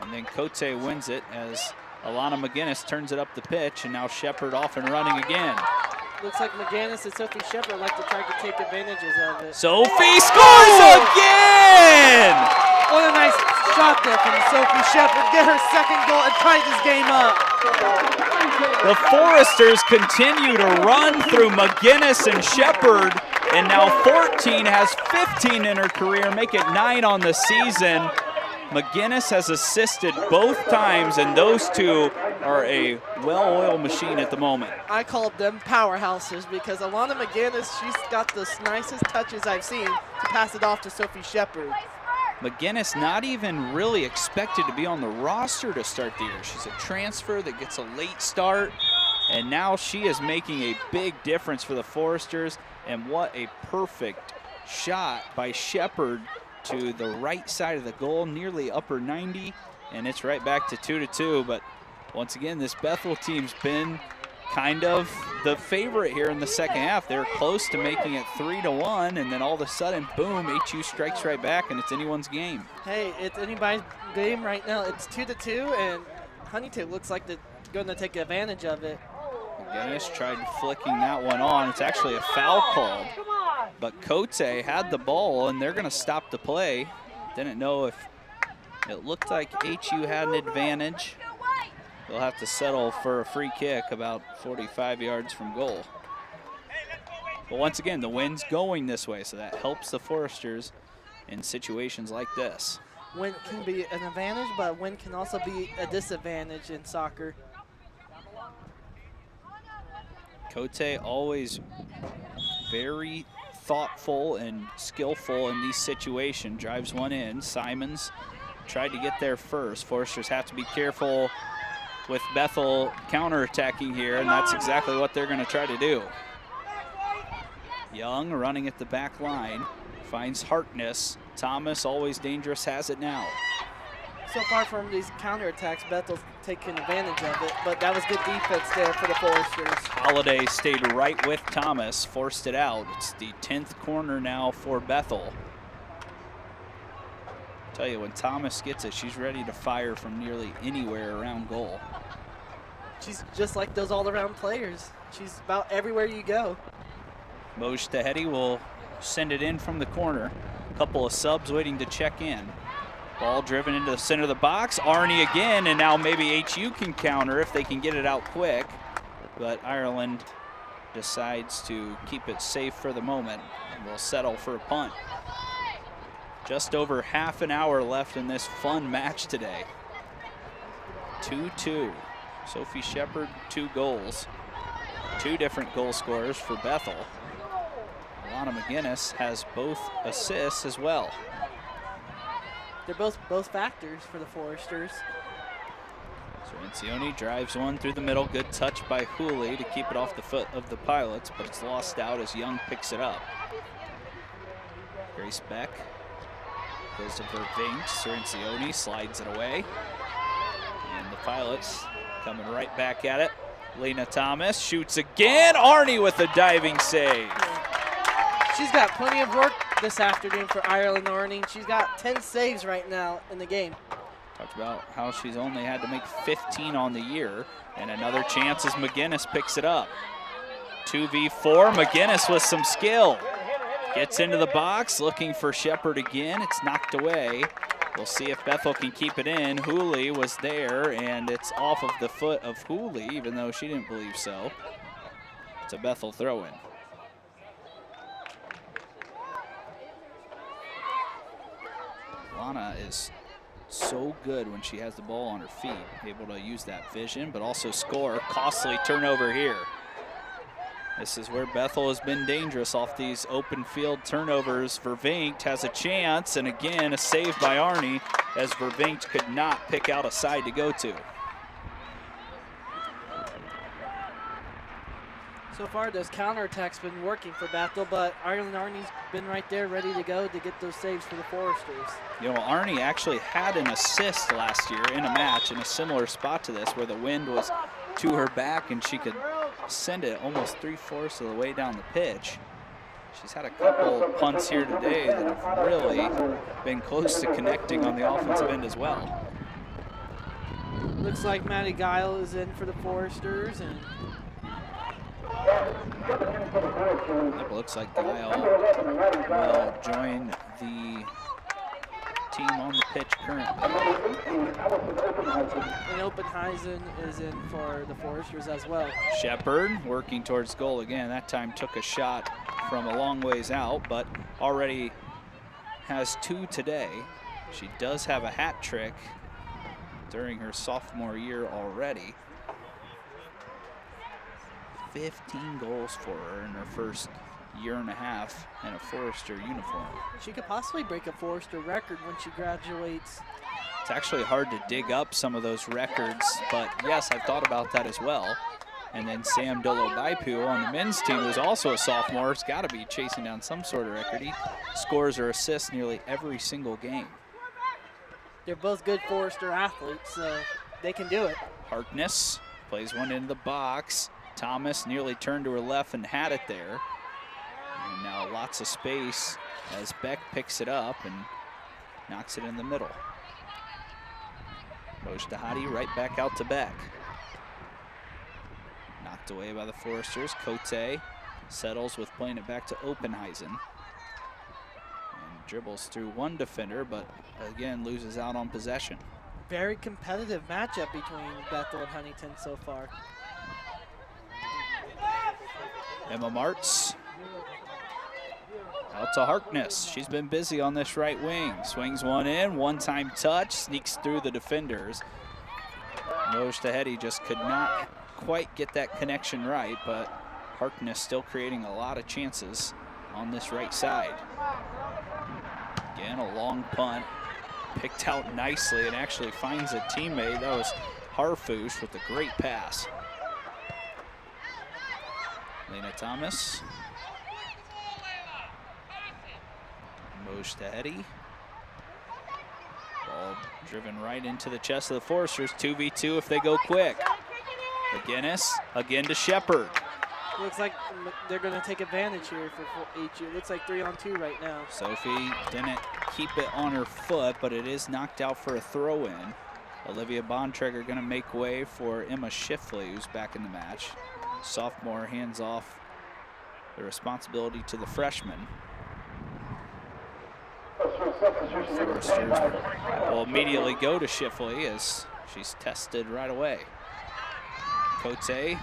And then Cote wins it as Alana McGinnis turns it up the pitch, and now Shepard off and running again. Looks like McGinnis and Sophie Shepard like to try to take advantages of it. Sophie scores again! What a nice shot there from Sophie Shepard. Get her second goal and tie this game up. The Foresters continue to run through McGinnis and Shepard, and now 14 has 15 in her career, make it 9 on the season. McGinnis has assisted both times, and those two are a well-oiled machine at the moment. I call them powerhouses because Alana McGinnis, she's got the nicest touches I've seen to pass it off to Sophie Shepard. McGinnis not even really expected to be on the roster to start the year. She's a transfer that gets a late start, and now she is making a big difference for the Foresters. And what a perfect shot by Shepard to the right side of the goal, nearly upper 90, and it's right back to 2-2. But once again, this Bethel team's been kind of the favorite here in the second half. They're close to making it 3-1, and then all of a sudden, boom, HU strikes right back, and it's anyone's game. Hey, it's anybody's game right now. It's 2-2, and Huntington looks like they're going to take advantage of it. McGinnis tried flicking that one on. It's actually a foul called, but Cote had the ball, and they're going to stop the play. Didn't know if it looked like HU had an advantage. They'll have to settle for a free kick about 45 yards from goal. But once again, the wind's going this way, so that helps the Foresters in situations like this. Wind can be an advantage, but wind can also be a disadvantage in soccer. Cote always very thoughtful and skillful in these situations. Drives one in. Simons tried to get there first. Foresters have to be careful with Bethel counterattacking here, and that's exactly what they're going to try to do. Young running at the back line, finds Harkness. Thomas, always dangerous, has it now. So far from these counterattacks, Bethel's taking advantage of it, but that was good defense there for the Foresters. Holiday stayed right with Thomas, forced it out. It's the 10th corner now for Bethel. Tell you, when Thomas gets it, she's ready to fire from nearly anywhere around goal. She's just like those all-around players. She's about everywhere you go. Mojtahedi will send it in from the corner. A couple of subs waiting to check in. Ball driven into the center of the box. Arnie again, and now maybe HU can counter if they can get it out quick. But Ireland decides to keep it safe for the moment and will settle for a punt. Just over half an hour left in this fun match today. 2-2. Sophie Shepard, 2 goals. 2 different goal scorers for Bethel. Alana McGinnis has both assists as well. They're both factors for the Foresters. Sorincioni drives one through the middle. Good touch by Hooley to keep it off the foot of the Pilots, but it's lost out as Young picks it up. Grace Beck goes to Vervink. Sorincioni slides it away. And the Pilots coming right back at it. Lena Thomas shoots again. Arnie with a diving save. She's got plenty of work this afternoon for Ireland Arnie. She's got 10 saves right now in the game. Talked about how she's only had to make 15 on the year. And another chance as McGinnis picks it up. 2v4, McGinnis with some skill. Gets into the box, looking for Shepard again. It's knocked away. We'll see if Bethel can keep it in. Hooley was there, and it's off of the foot of Hooley, even though she didn't believe so. It's a Bethel throw-in. Lana is so good when she has the ball on her feet, able to use that vision, but also score. Costly turnover here. This is where Bethel has been dangerous off these open field turnovers. Vervink has a chance, and again, a save by Arnie, as Vervink could not pick out a side to go to. So far, those counterattacks been working for Bethel, but Ireland Arnie's been right there ready to go to get those saves for the Foresters. You know, Arnie actually had an assist last year in a match in a similar spot to this, where the wind was to her back and she could send it almost 3/4 of the way down the pitch. She's had a couple punts here today that have really been close to connecting on the offensive end as well. Looks like Maddie Guile is in for the Foresters, and it looks like Guile will join the team on the pitch currently. And Oppenheisen is in for the Foresters as well. Shepard working towards goal again. That time took a shot from a long ways out, but already has 2 today. She does have a hat trick during her sophomore year already. 15 goals for her in her first year and a half in a Forester uniform. She could possibly break a Forester record when she graduates. It's actually hard to dig up some of those records, but yes, I've thought about that as well. And then Sam Dolo-Baipu on the men's team, who's also a sophomore, has got to be chasing down some sort of record. He scores or assists nearly every single game. They're both good Forester athletes, so they can do it. Harkness plays one into the box. Thomas nearly turned to her left and had it there. And now lots of space as Beck picks it up and knocks it in the middle. Mojtahedi right back out to Beck. Knocked away by the Foresters. Cote settles with playing it back to Oppenheisen. And dribbles through one defender, but again loses out on possession. Very competitive matchup between Bethel and Huntington so far. Emma Martz out to Harkness. She's been busy on this right wing. Swings one in, one-time touch, sneaks through the defenders. Mojtahedi just could not quite get that connection right, but Harkness still creating a lot of chances on this right side. Again, a long punt, picked out nicely and actually finds a teammate. That was Harfouche with a great pass. Lena Thomas. Mojtahedi. Ball driven right into the chest of the Foresters. 2v2 if they go quick. McGinnis again to Shepard. Looks like they're going to take advantage here for HU. Looks like 3-on-2 right now. Sophie didn't keep it on her foot, but it is knocked out for a throw-in. Olivia Bontrager going to make way for Emma Schiffley, who's back in the match. Sophomore hands off the responsibility to the freshman. Foresters will immediately go to Schiffley as she's tested right away. Cote to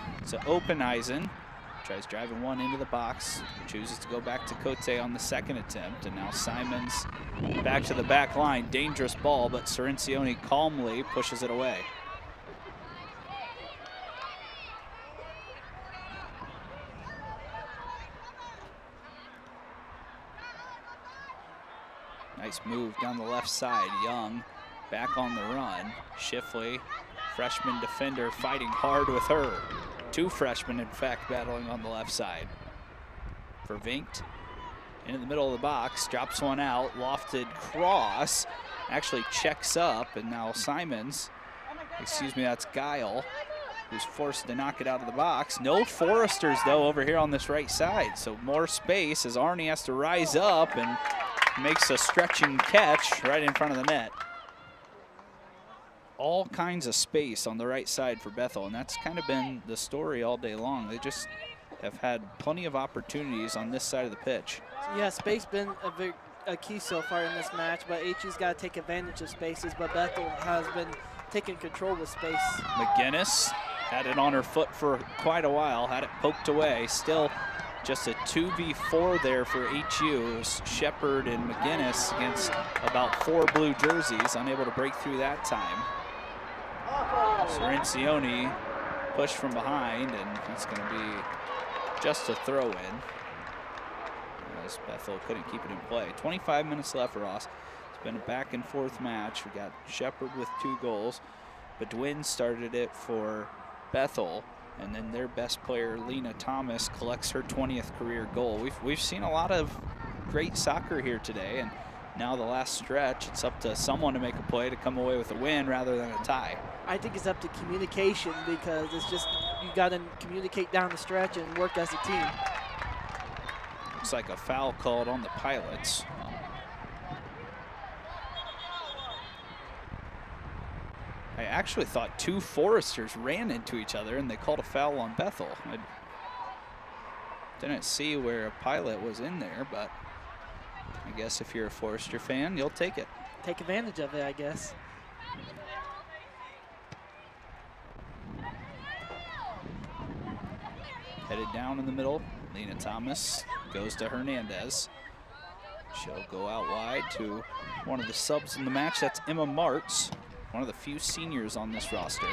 Openeisen. Tries driving one into the box, chooses to go back to Cote on the second attempt, and now Simons back to the back line. Dangerous ball, but Cirencioni calmly pushes it away. Nice move down the left side. Young back on the run. Schiffley, freshman defender, fighting hard with her. Two freshmen, in fact, battling on the left side. Vervinkt in the middle of the box, drops one out, lofted cross, actually checks up, and now Simons, excuse me, that's Guile, who's forced to knock it out of the box. No Foresters, though, over here on this right side, so more space as Arnie has to rise up and makes a stretching catch right in front of the net. All kinds of space on the right side for Bethel, and that's kind of been the story all day long. They just have had plenty of opportunities on this side of the pitch. Yeah, space been a key so far in this match, but HU's got to take advantage of spaces, but Bethel has been taking control with space. McGinnis had it on her foot for quite a while, had it poked away. Still just a 2v4 there for HU. It was Shepard and McGinnis against about 4 blue jerseys, unable to break through that time. Cirencioni pushed from behind, and it's going to be just a throw-in as Bethel couldn't keep it in play. 25 minutes left, Ross. It's been a back-and-forth match. We got Shepard with 2 goals. Bedouin started it for Bethel, and then their best player, Lena Thomas, collects her 20th career goal. We've seen a lot of great soccer here today, and now the last stretch, it's up to someone to make a play to come away with a win rather than a tie. I think it's up to communication, because it's just you got to communicate down the stretch and work as a team. Looks like a foul called on the Pilots. I actually thought 2 Foresters ran into each other and they called a foul on Bethel. I didn't see where a Pilot was in there, but I guess if you're a Forester fan, you'll take it. Take advantage of it, I guess. Headed down in the middle, Lena Thomas goes to Hernandez. She'll go out wide to one of the subs in the match. That's Emma Martz, one of the few seniors on this roster.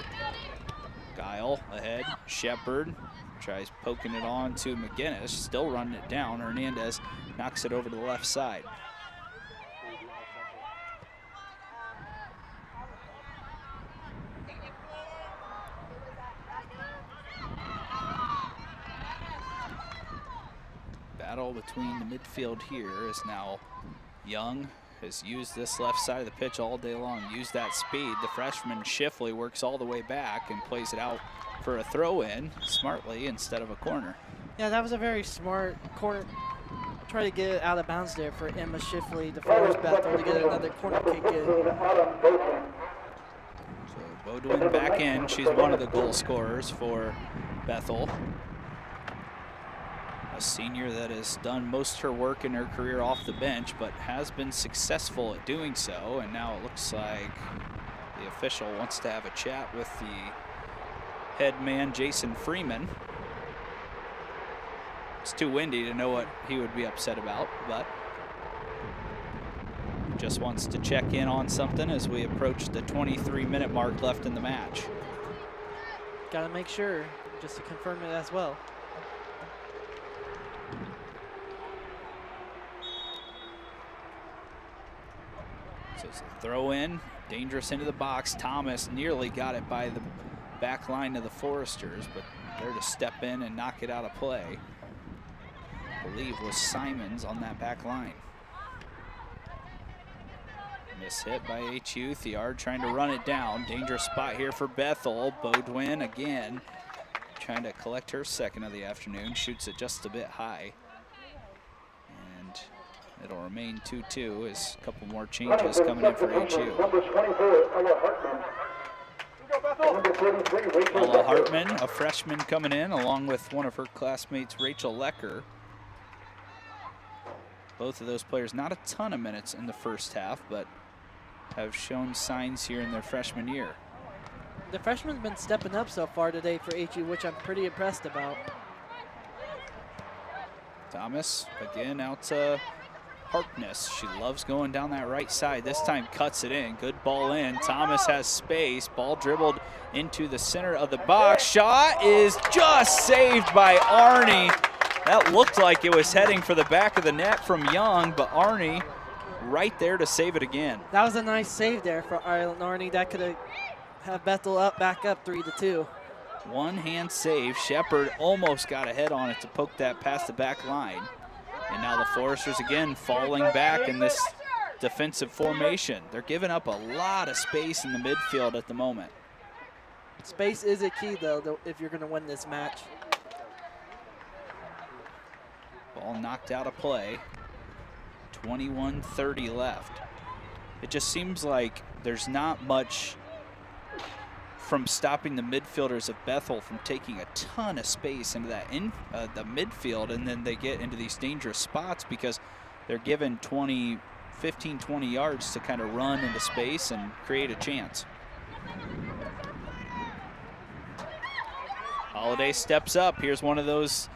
Guile ahead, Shepard tries poking it on to McGinnis, still running it down. Hernandez knocks it over to the left side. Battle between the midfield here is now Young. Has used this left side of the pitch all day long, used that speed. The freshman Schiffley works all the way back and plays it out for a throw-in smartly instead of a corner. Yeah, that was a very smart corner. Try to get it out of bounds there for Emma Schiffley to force Bethel to get another corner kick in. So Beaudoin back in. She's one of the goal scorers for Bethel. A senior that has done most of her work in her career off the bench, but has been successful at doing so. And now it looks like the official wants to have a chat with the head man, Jason Freeman. It's too windy to know what he would be upset about, but just wants to check in on something as we approach the 23-minute mark left in the match. Got to make sure, just to confirm it as well. So it's a throw in, dangerous into the box. Thomas nearly got it by the back line of the Foresters, but there to step in and knock it out of play, I believe, was Simons on that back line. Miss hit by HU. Thiard trying to run it down. Dangerous spot here for Bethel. Beaudoin again trying to collect her second of the afternoon. Shoots it just a bit high. And it'll remain 2-2 as a couple more changes coming in for HU. Ella Hartman, a freshman coming in, along with one of her classmates, Rachel Lecker. Both of those players, not a ton of minutes in the first half, but have shown signs here in their freshman year. The freshmen have been stepping up so far today for HU, which I'm pretty impressed about. Thomas again out to Harkness. She loves going down that right side. This time cuts it in. Good ball in. Thomas has space. Ball dribbled into the center of the box. Shot is just saved by Arnie. That looked like it was heading for the back of the net from Young, but Arnie right there to save it again. That was a nice save there for Ireland Arnie. That could have Bethel back up 3-2. One hand save. Shepard almost got ahead on it to poke that past the back line. And now the Foresters again falling back in this defensive formation. They're giving up a lot of space in the midfield at the moment. Space is a key, though, if you're going to win this match. Ball knocked out of play. 21:30 left. It just seems like there's not much from stopping the midfielders of Bethel from taking a ton of space into that the midfield, and then they get into these dangerous spots because they're given 15, 20 yards to kind of run into space and create a chance. Holiday steps up. Here's one of those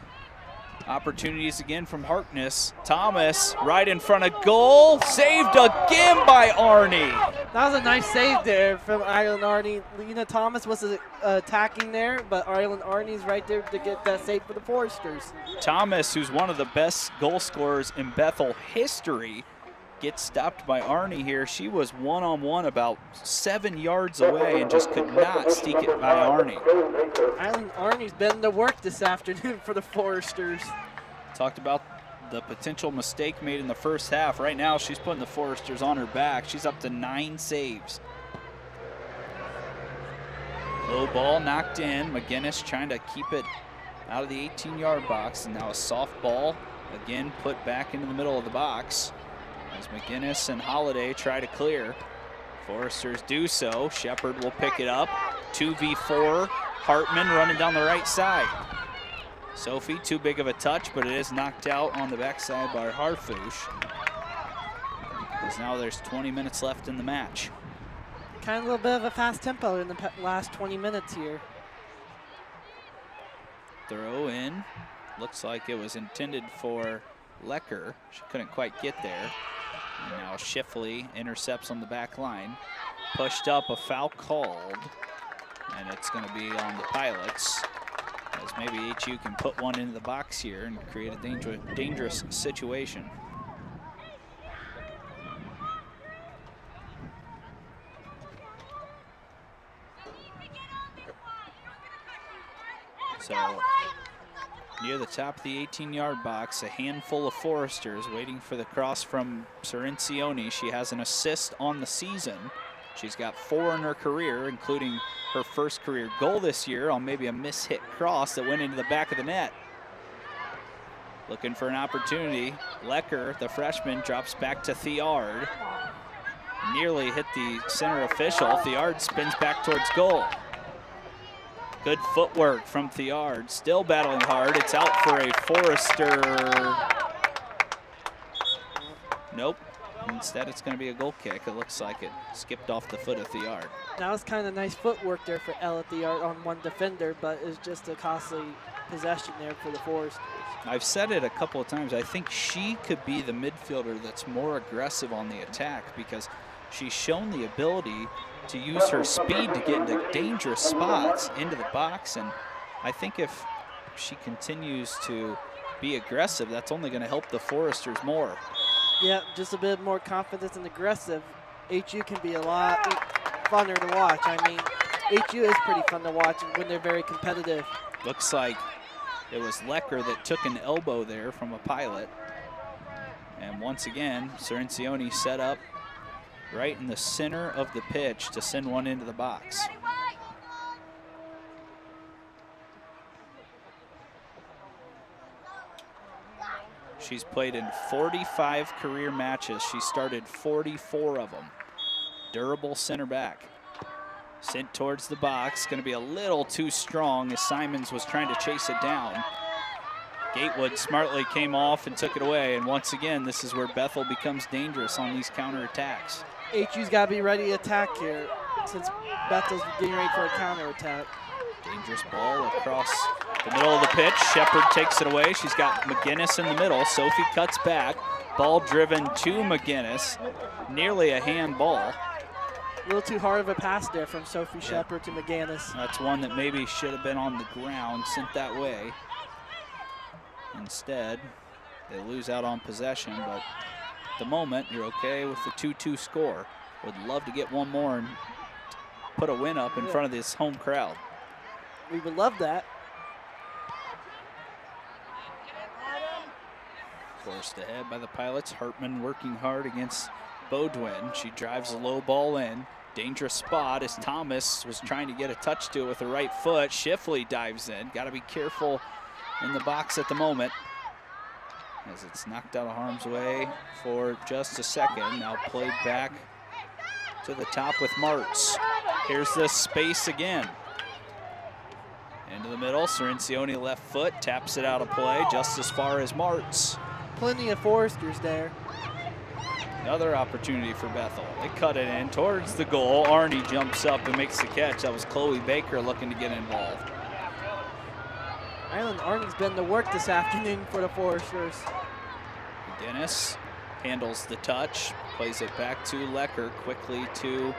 opportunities again from Harkness. Thomas right in front of goal. Saved again by Arnie. That was a nice save there from Ireland Arnie. Lena Thomas was attacking there, but Ireland Arnie's right there to get that save for the Foresters. Thomas, who's one of the best goal scorers in Bethel history, gets stopped by Arnie here. She was one-on-one about 7 yards away and just could not sneak it by Arnie. Ireland Arnie's been to work this afternoon for the Foresters. Talked about the potential mistake made in the first half. Right now, she's putting the Foresters on her back. She's up to 9 saves. Low ball knocked in. McGinnis trying to keep it out of the 18-yard box. And now a soft ball, again, put back into the middle of the box as McGinnis and Holiday try to clear. Foresters do so. Shepard will pick it up. 2v4. Hartman running down the right side. Sophie, too big of a touch, but it is knocked out on the backside by Harfouche. As now there's 20 minutes left in the match. Kind of a little bit of a fast tempo in the last 20 minutes here. Throw in. Looks like it was intended for Lecker. She couldn't quite get there. And now Schiffley intercepts on the back line. Pushed up, a foul called. And it's going to be on the Pilots, as maybe HU can put one into the box here and create a dangerous situation. So near the top of the 18-yard box, a handful of Foresters waiting for the cross from Cirencioni. She has an assist on the season. She's got 4 in her career, including her first career goal this year on maybe a mishit cross that went into the back of the net. Looking for an opportunity. Lecker, the freshman, drops back to Thiard. Nearly hit the center official. Thiard spins back towards goal. Good footwork from Thiard. Still battling hard. It's out for a Forester. Nope. Instead, it's going to be a goal kick. It looks like it skipped off the foot of Thiard. That was kind of nice footwork there for Ella Thiard on one defender, but it's just a costly possession there for the Foresters. I've said it a couple of times. I think she could be the midfielder that's more aggressive on the attack because she's shown the ability to use her speed to get into dangerous spots into the box. And I think if she continues to be aggressive, that's only going to help the Foresters more. Yeah, just a bit more confidence and aggressive. HU can be a lot funner to watch. I mean, HU is pretty fun to watch when they're very competitive. Looks like it was Lecker that took an elbow there from a Pilot. And once again, Cirencioni set up right in the center of the pitch to send one into the box. She's played in 45 career matches. She started 44 of them. Durable center back. Sent towards the box. Going to be a little too strong as Simons was trying to chase it down. Gatewood smartly came off and took it away. And once again, this is where Bethel becomes dangerous on these counterattacks. HU's got to be ready to attack here since Bethel's getting ready for a counterattack. Dangerous ball across the middle of the pitch. Shepard takes it away. She's got McGinnis in the middle. Sophie cuts back. Ball driven to McGinnis. Nearly a handball. A little too hard of a pass there from Sophie Shepard to McGinnis. That's one that maybe should have been on the ground, sent that way. Instead, they lose out on possession, but at the moment, you're okay with the 2-2 score. Would love to get one more and put a win up in front of this home crowd. We would love that. Forced ahead by the Pilots. Hartman working hard against Beaudoin. She drives a low ball in. Dangerous spot as Thomas was trying to get a touch to it with the right foot. Schiffley dives in. Got to be careful in the box at the moment as it's knocked out of harm's way for just a second. Now played back to the top with Martz. Here's this space again. Into the middle, Cirencioni left foot, taps it out of play just as far as Martz. Plenty of Foresters there. Another opportunity for Bethel. They cut it in towards the goal. Arnie jumps up and makes the catch. That was Chloe Baker looking to get involved. Island Arnie's been to work this afternoon for the Foresters. Dennis handles the touch, plays it back to Lecker, quickly to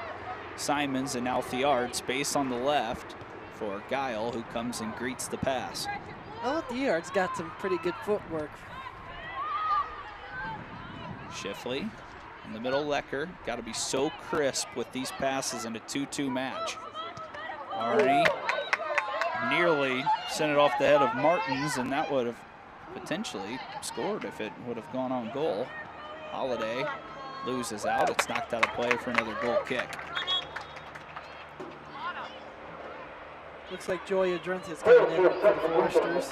Simons, and now Thiard. Space on the left for Guile, who comes and greets the pass. Oh, Thiard's got some pretty good footwork. Schiffley in the middle, Lecker. Got to be so crisp with these passes in a 2-2 match. Arnie nearly sent it off the head of Martins, and that would have potentially scored if it would have gone on goal. Holiday loses out. It's knocked out of play for another goal kick. Looks like Joya Drent is coming in for the Foresters.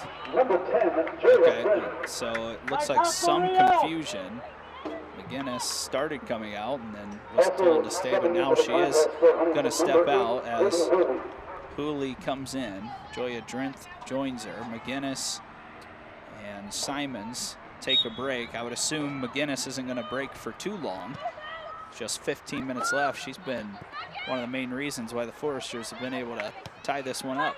Okay, so it looks like some confusion. McGinnis started coming out and then was told to stay, but now she is going to step out as Hooley comes in. Joya Drent joins her. McGinnis and Simons take a break. I would assume McGinnis isn't going to break for too long. Just 15 minutes left. She's been one of the main reasons why the Foresters have been able to tie this one up.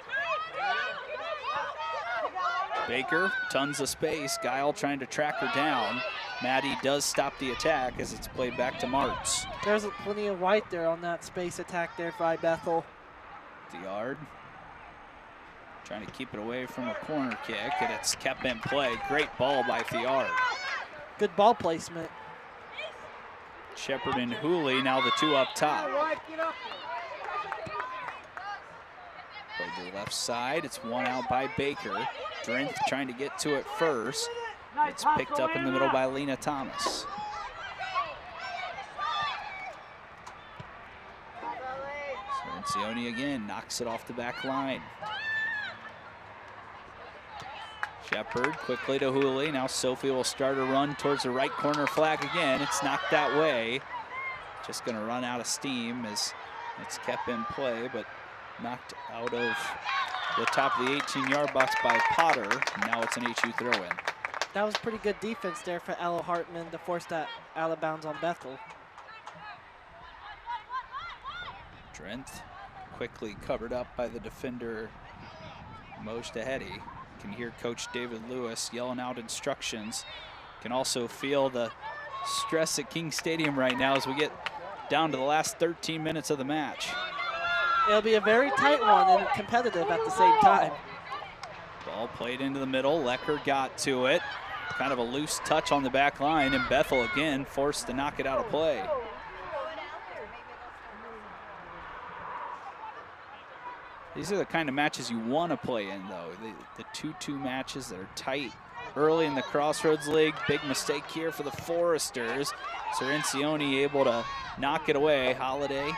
Baker, tons of space. Guile trying to track her down. Maddie does stop the attack as it's played back to Martz. There's plenty of white there on that space attack there by Bethel. Thiard trying to keep it away from a corner kick, and it's kept in play. Great ball by Thiard. Good ball placement. Shepard and Hooley, now the two up top. Play to the left side, it's one out by Baker. Drenth trying to get to it first. It's picked up in the middle by Lena Thomas. Cirencioni again knocks it off the back line. Shepard quickly to Hooley. Now Sophie will start a run towards the right corner flag again. It's knocked that way. Just going to run out of steam as it's kept in play, but knocked out of the top of the 18-yard box by Potter. Now it's an HU throw-in. That was pretty good defense there for Ella Hartman to force that out of bounds on Bethel. Drenth quickly covered up by the defender Mojtahedi. Can hear Coach David Lewis yelling out instructions. Can also feel the stress at King Stadium right now as we get down to the last 13 minutes of the match. It'll be a very tight one and competitive at the same time. Ball played into the middle. Lecker got to it. Kind of a loose touch on the back line, and Bethel again forced to knock it out of play. These are the kind of matches you want to play in, though. The 2-2 matches that are tight early in the Crossroads League. Big mistake here for the Foresters. Cirencioni able to knock it away. Holiday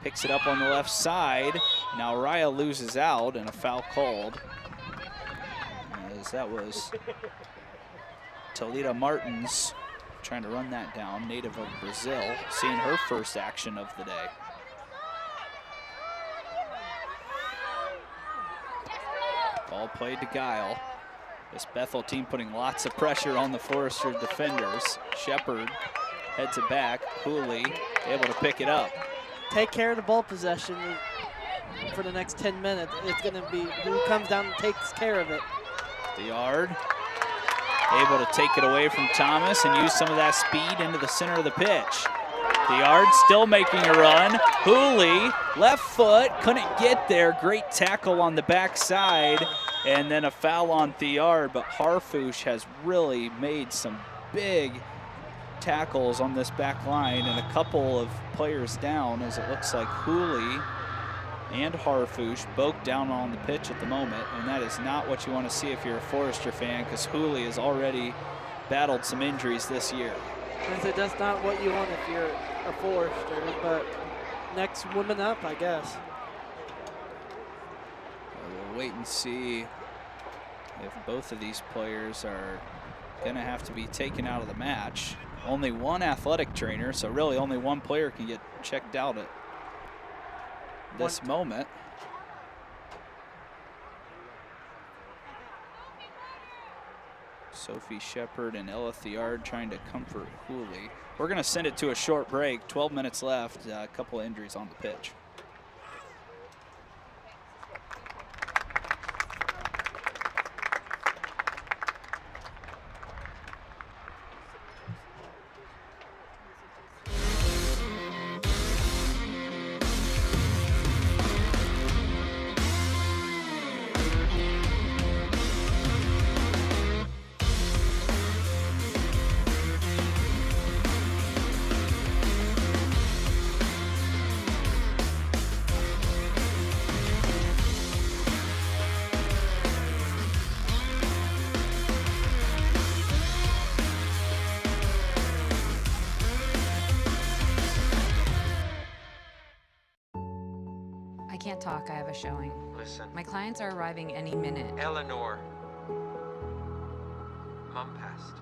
picks it up on the left side. Now Raya loses out and a foul called, as that was Talita Martins trying to run that down, native of Brazil, seeing her first action of the day. Ball played to Guile. This Bethel team putting lots of pressure on the Forester defenders. Shepard heads it back. Hooley able to pick it up. Take care of the ball possession for the next 10 minutes. It's going to be who comes down and takes care of it. Thiard able to take it away from Thomas and use some of that speed into the center of the pitch. Thiard still making a run. Hooley, left foot, couldn't get there. Great tackle on the backside, and then a foul on Thiard, but Harfouche has really made some big tackles on this back line, and a couple of players down, as it looks like Hooley and Harfouche both down on the pitch at the moment, and that is not what you want to see if you're a Forester fan, because Hooley has already battled some injuries this year. That's not what you want if you're a Forester, but next woman up, I guess. We'll wait and see if both of these players are going to have to be taken out of the match. Only one athletic trainer, so really only one player can get checked out at this moment. Sophie Shepard and Ella Thiard trying to comfort Hooley. We're going to send it to a short break. 12 minutes left. A couple of injuries on the pitch. I can't talk, I have a showing. Listen. My clients are arriving any minute. Eleanor. Mom passed.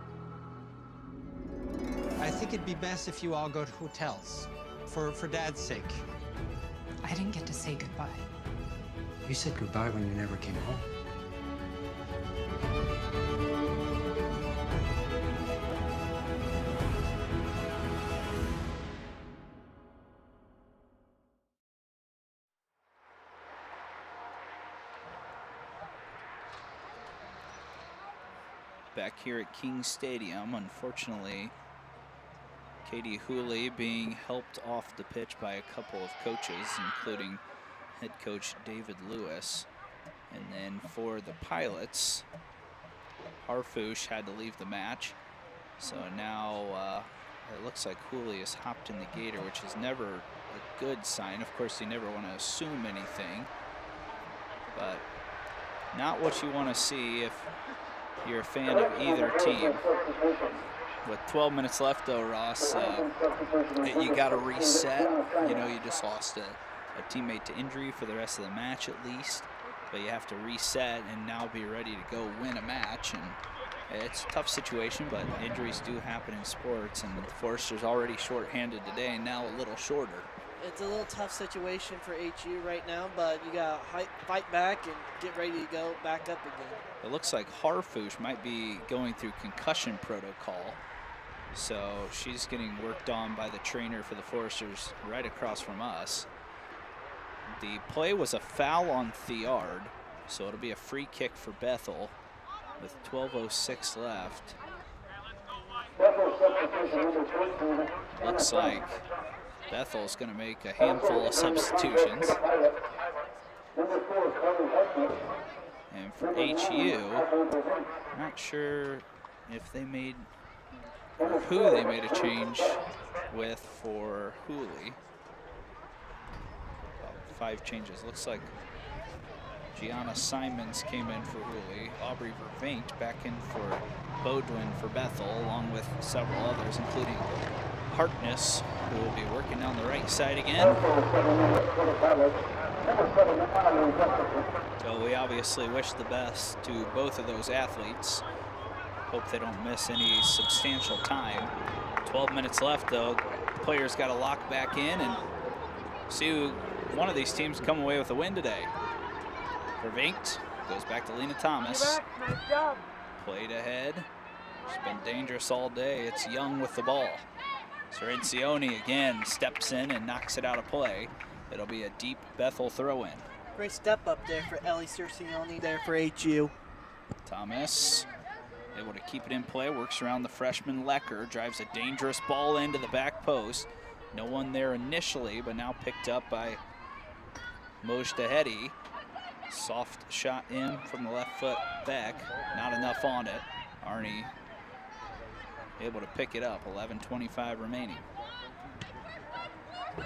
I think it'd be best if you all go to hotels, for Dad's sake. I didn't get to say goodbye. You said goodbye when you never came home. Back here at King Stadium, unfortunately, Katie Hooley being helped off the pitch by a couple of coaches, including head coach David Lewis. And then for the Pilots, Harfouche had to leave the match. So now it looks like Hooley has hopped in the gator, which is never a good sign. Of course, you never want to assume anything, but not what you want to see if you're a fan of either team. With 12 minutes left though, Ross, you got to reset. You know, you just lost a teammate to injury for the rest of the match at least, but you have to reset and now be ready to go win a match. And it's a tough situation, but injuries do happen in sports, and Forester's already short-handed today, and now a little shorter. It's a little tough situation for HU right now, but you got to fight back and get ready to go back up again. It looks like Harfouche might be going through concussion protocol, so she's getting worked on by the trainer for the Foresters right across from us. The play was a foul on Thiard, so it'll be a free kick for Bethel with 12:06 left. Looks like Bethel's going to make a handful of substitutions. And for HU, not sure if they made, or who they made a change with for Hooley. About 5 changes. Looks like Gianna Simons came in for Hooley. Aubrey Vervaint back in for Baudouin for Bethel, along with several others, including Harkness, who will be working down the right side again. So we obviously wish the best to both of those athletes. hope they don't miss any substantial time. 12 minutes left, though. Players got to lock back in and see who one of these teams come away with a win today. For Vinkt, goes back to Lena Thomas. Nice job. Played ahead. She's been dangerous all day. It's Young with the ball. Cirencione again steps in and knocks it out of play. It'll be a deep Bethel throw-in. Great step up there for Ellie Cirencione there for HU. Thomas able to keep it in play, works around the freshman Lecker, drives a dangerous ball into the back post. No one there initially, but now picked up by Mojdahedi. Soft shot in from the left foot back, not enough on it. Arnie able to pick it up, 11:25 remaining. I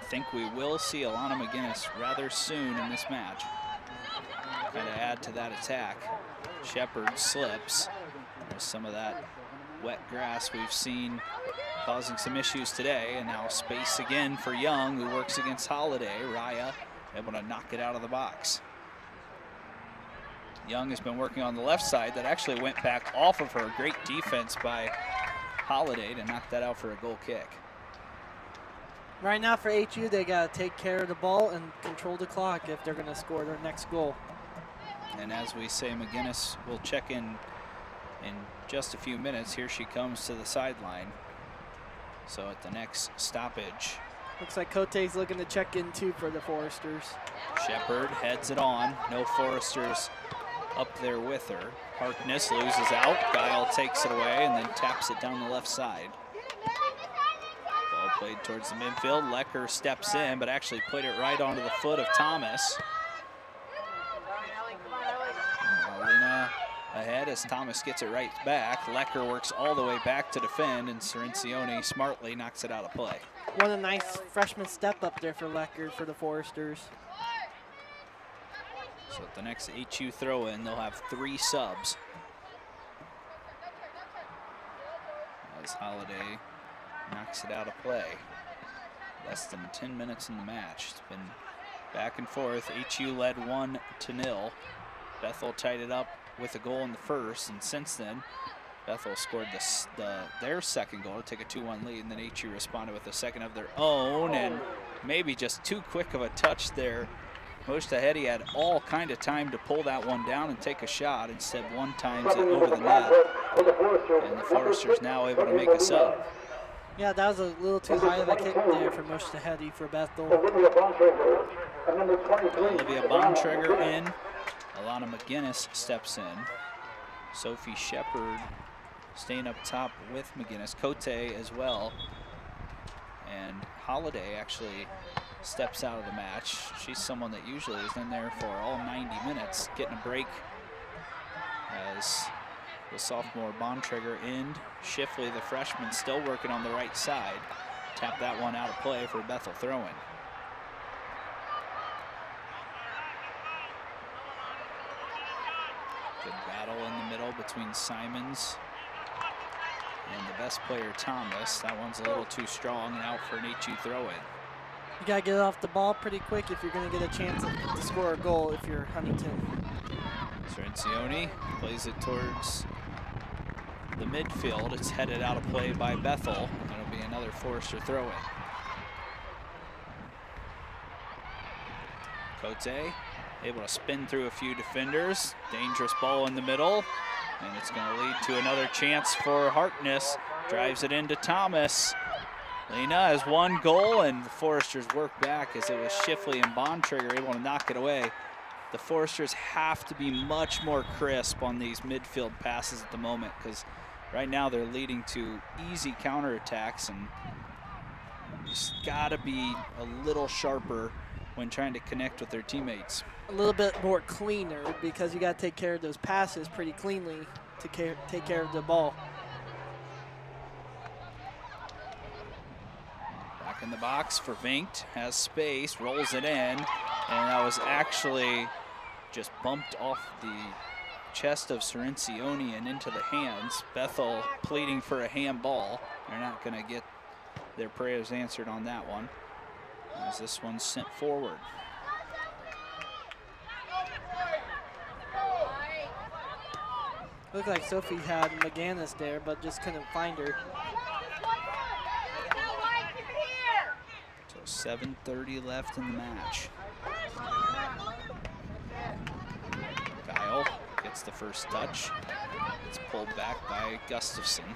think we will see Alana McGinnis rather soon in this match. Kind of add to that attack. Shepard slips. There's some of that wet grass we've seen causing some issues today, and now space again for Young, who works against Holiday. Raya able to knock it out of the box. Young has been working on the left side. That actually went back off of her. Great defense by Holiday to knock that out for a goal kick. Right now for HU, they got to take care of the ball and control the clock if they're going to score their next goal. And as we say, McGinnis will check in just a few minutes. Here she comes to the sideline. So at the next stoppage. Looks like Cote's looking to check in too for the Foresters. Shepard heads it on. No Foresters up there with her. Harkness loses out. Guile takes it away and then taps it down the left side. Ball played towards the midfield. Lecker steps in, but actually played it right onto the foot of Thomas. Marlena ahead as Thomas gets it right back. Lecker works all the way back to defend, and Cirencione smartly knocks it out of play. What a nice freshman step up there for Lecker for the Foresters. So at the next HU throw-in, they'll have 3 subs. As Holiday knocks it out of play. Less than 10 minutes in the match. It's been back and forth. HU led 1-0. Bethel tied it up with a goal in the first, and since then, Bethel scored their second goal to take a 2-1 lead, and then HU responded with a second of their own, and maybe just too quick of a touch there. Mojdahedi had all kind of time to pull that one down and take a shot. Instead, one times it over the net, and the Foresters now able to make a sub. Yeah, that was a little too high of a kick there for Mojdahedi for Bethel. Olivia Bontrager in. Alana McGinnis steps in. Sophie Shepard staying up top with McGinnis. Cote as well. And Holiday actually steps out of the match. She's someone that usually is in there for all 90 minutes, getting a break as the sophomore Bontrager in. Schiffley, the freshman, still working on the right side. Tap that one out of play for Bethel throw-in. Good battle in the middle between Simons and the best player, Thomas. That one's a little too strong and out for an HU throw-in. You got to get off the ball pretty quick if you're going to get a chance to score a goal if you're Huntington. Cirencione plays it towards the midfield. It's headed out of play by Bethel. It'll be another Forester throw-in. Cote able to spin through a few defenders. Dangerous ball in the middle. And it's going to lead to another chance for Harkness. Drives it into Thomas. Lena has one goal, and the Foresters work back as it was Schiffley and Bontrager able to knock it away. The Foresters have to be much more crisp on these midfield passes at the moment, because right now they're leading to easy counterattacks, and just got to be a little sharper when trying to connect with their teammates. A little bit more cleaner, because you got to take care of those passes pretty cleanly to take care of the ball. Back in the box for Vinkt, has space, rolls it in, and that was actually just bumped off the chest of Cirencione and into the hands. Bethel pleading for a handball. They're not going to get their prayers answered on that one, as this one's sent forward. Looked like Sophie had McGannis there, but just couldn't find her. So 7:30 left in the match. Kyle gets the first touch. It's pulled back by Gustafson.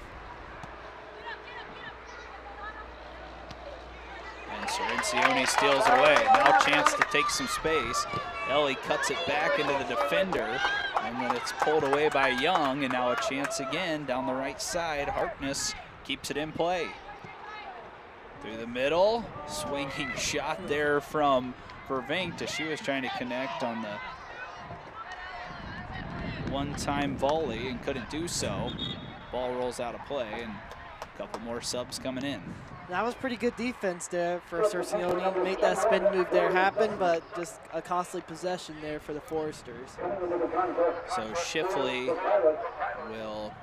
And Cirencione steals it away. Now a chance to take some space. Ellie cuts it back into the defender, and then it's pulled away by Young, and now a chance again down the right side. Harkness keeps it in play. Through the middle, swinging shot there from Vervinkt as she was trying to connect on the one-time volley and couldn't do so. Ball rolls out of play, and a couple more subs coming in. That was pretty good defense there for Cirencione. Made that spin move there happen, but just a costly possession there for the Foresters. So Schiffley will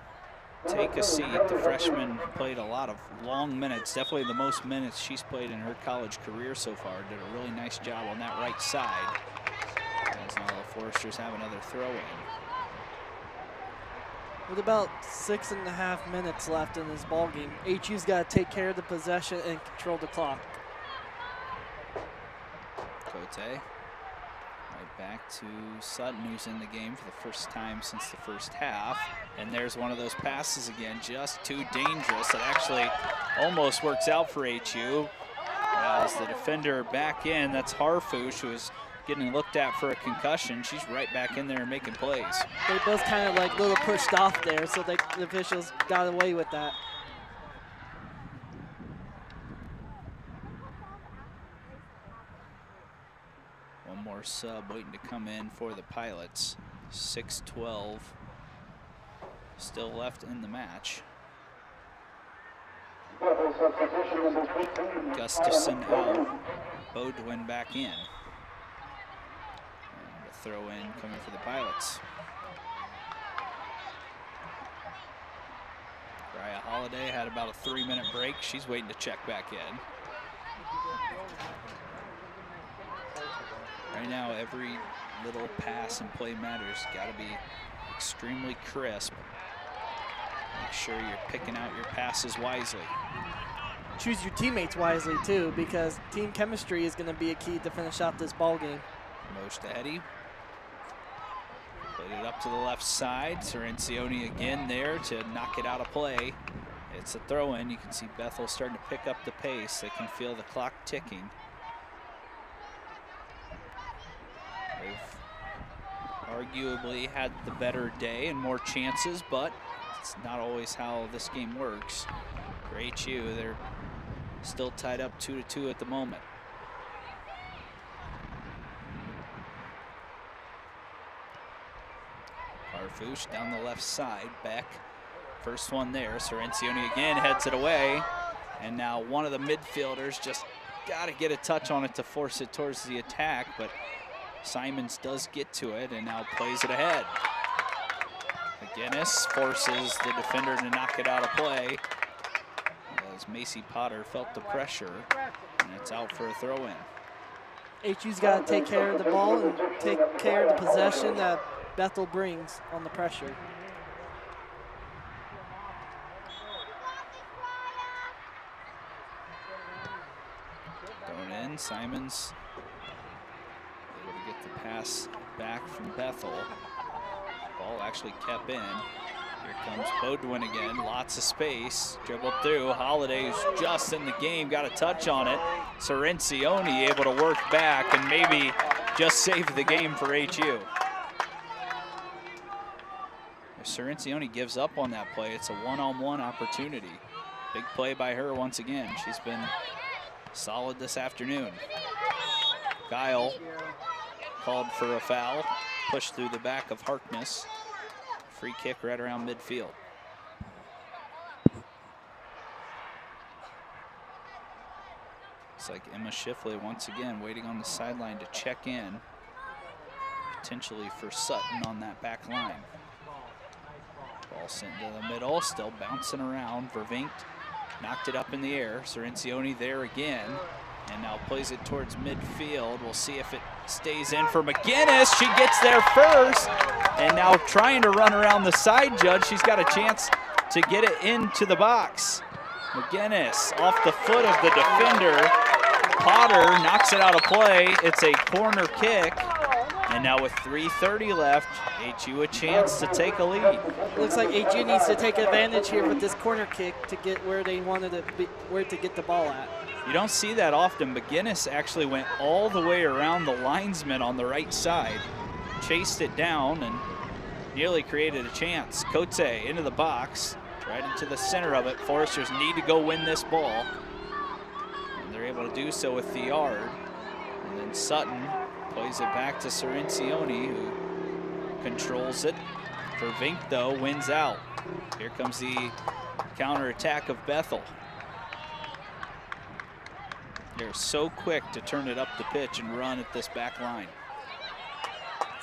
take a seat. The freshman played a lot of long minutes, definitely the most minutes she's played in her college career so far. Did a really nice job on that right side. As now the Foresters have another throw-in. With about 6.5 minutes left in this ball game, HU's got to take care of the possession and control the clock. Cote right back to Sutton, who's in the game for the first time since the first half. And there's one of those passes again, just too dangerous. It actually almost works out for HU. As the defender back in, that's Harfouche, who is getting looked at for a concussion. She's right back in there making plays. They both kind of like a little pushed off there, so the officials got away with that. One more sub waiting to come in for the Pilots. 6:12 still left in the match. Gustafson out, Bodwin back in. Throw in coming for the Pilots. Raya Holiday had about a 3-minute break. She's waiting to check back in. Right now, every little pass and play matters. Got to be extremely crisp. Make sure you're picking out your passes wisely. Choose your teammates wisely too, because team chemistry is going to be a key to finish out this ball game. Mosh to Eddie. Played it up to the left side. Cirencione again there to knock it out of play. It's a throw-in. You can see Bethel starting to pick up the pace. They can feel the clock ticking. They've arguably had the better day and more chances, but it's not always how this game works. For HU, they're still tied up 2-2 at the moment. Harfouche down the left side. Beck, first one there. Cirencione again heads it away. And now one of the midfielders just got to get a touch on it to force it towards the attack, but Simons does get to it and now plays it ahead. McGinnis forces the defender to knock it out of play as Macy Potter felt the pressure, and it's out for a throw-in. HU's got to take care of the ball and take care of the possession that Bethel brings on the pressure. Going in, Simons able to get the pass back from Bethel. Ball actually kept in. Here comes Bodwin again, lots of space, dribbled through. Holiday's just in the game, got a touch on it. Cirencione able to work back and maybe just save the game for HU. If Cirencione gives up on that play, it's a one-on-one opportunity. Big play by her once again. She's been solid this afternoon. Kyle called for a foul, pushed through the back of Harkness. Free kick right around midfield. Looks like Emma Schiffley once again waiting on the sideline to check in, potentially for Sutton on that back line. Ball sent to the middle, still bouncing around. Vervinkt knocked it up in the air. Cirencione there again. And now plays it towards midfield. We'll see if it stays in for McGinnis. She gets there first. And now trying to run around the side judge. She's got a chance to get it into the box. McGinnis off the foot of the defender. Potter knocks it out of play. It's a corner kick. And now with 3:30 left, HU a chance to take a lead. Looks like HU needs to take advantage here with this corner kick to get where they wanted to be, where to get the ball at. You don't see that often. McGinnis actually went all the way around the linesman on the right side, chased it down, and nearly created a chance. Cote into the box, right into the center of it. Foresters need to go win this ball, and they're able to do so with Thiard. And then Sutton plays it back to Cirincione, who controls it. Vervink, though, wins out. Here comes the counterattack of Bethel. They're so quick to turn it up the pitch and run at this back line.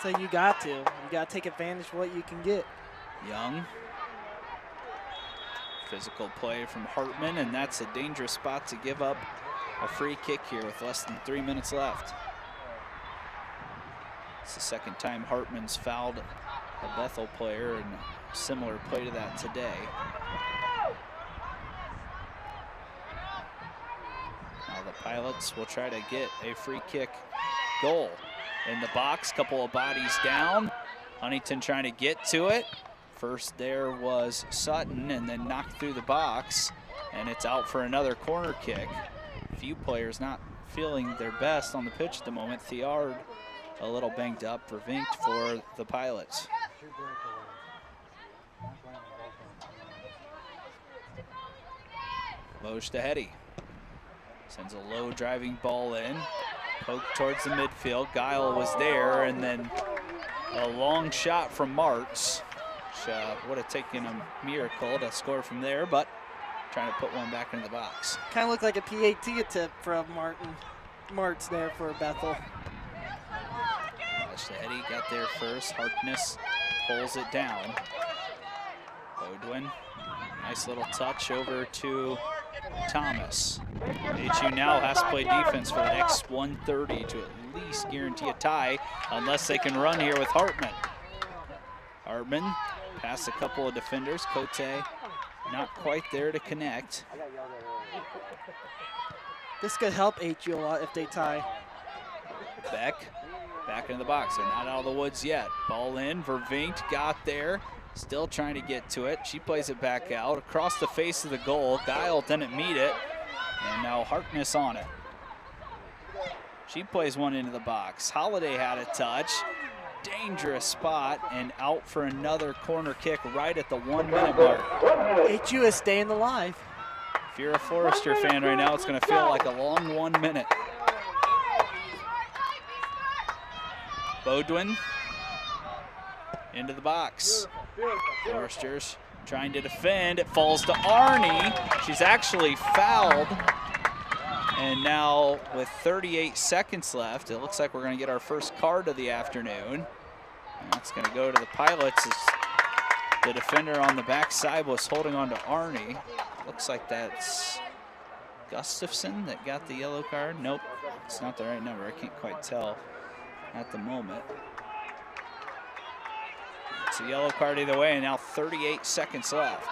So you got to take advantage of what you can get. Young. Physical play from Hartman, and that's a dangerous spot to give up a free kick here with less than 3 minutes left. It's the second time Hartman's fouled a Bethel player, and a similar play to that today. Now the Pilots will try to get a free kick goal. In the box, couple of bodies down. Huntington trying to get to it. First there was Sutton, and then knocked through the box, and it's out for another corner kick. A few players not feeling their best on the pitch at the moment. Thiard a little banged up, Vervinkt for the Pilots. Moj Tahedi sends a low driving ball in, poked towards the midfield. Guile was there, and then a long shot from Martz, which would have taken a miracle to score from there, but trying to put one back into the box. Kind of looked like a PAT attempt from Martz there for Bethel. Tahedi got there first. Harkness pulls it down. Bodwin, nice little touch over to Thomas. HU now has to play defense for the next 130 to at least guarantee a tie, unless they can run here with Hartman. Hartman past a couple of defenders. Cote not quite there to connect. This could help HU a lot if they tie. Beck back into the box. They're not out of the woods yet. Ball in. Vervinkt got there. Still trying to get to it. She plays it back out across the face of the goal. Guile didn't meet it. And now Harkness on it. She plays one into the box. Holiday had a touch. Dangerous spot, and out for another corner kick right at the 1 minute mark. HU is staying alive. If you're a Forester fan right now, it's going to feel like a long 1 minute. Bodwin into the box. Foresters trying to defend. It falls to Arnie. She's actually fouled. And now with 38 seconds left, it looks like we're going to get our first card of the afternoon. And that's going to go to the Pilots as the defender on the backside was holding on to Arnie. Looks like that's Gustafson that got the yellow card. Nope, it's not the right number. I can't quite tell at the moment. It's a yellow card either way, and now 38 seconds left.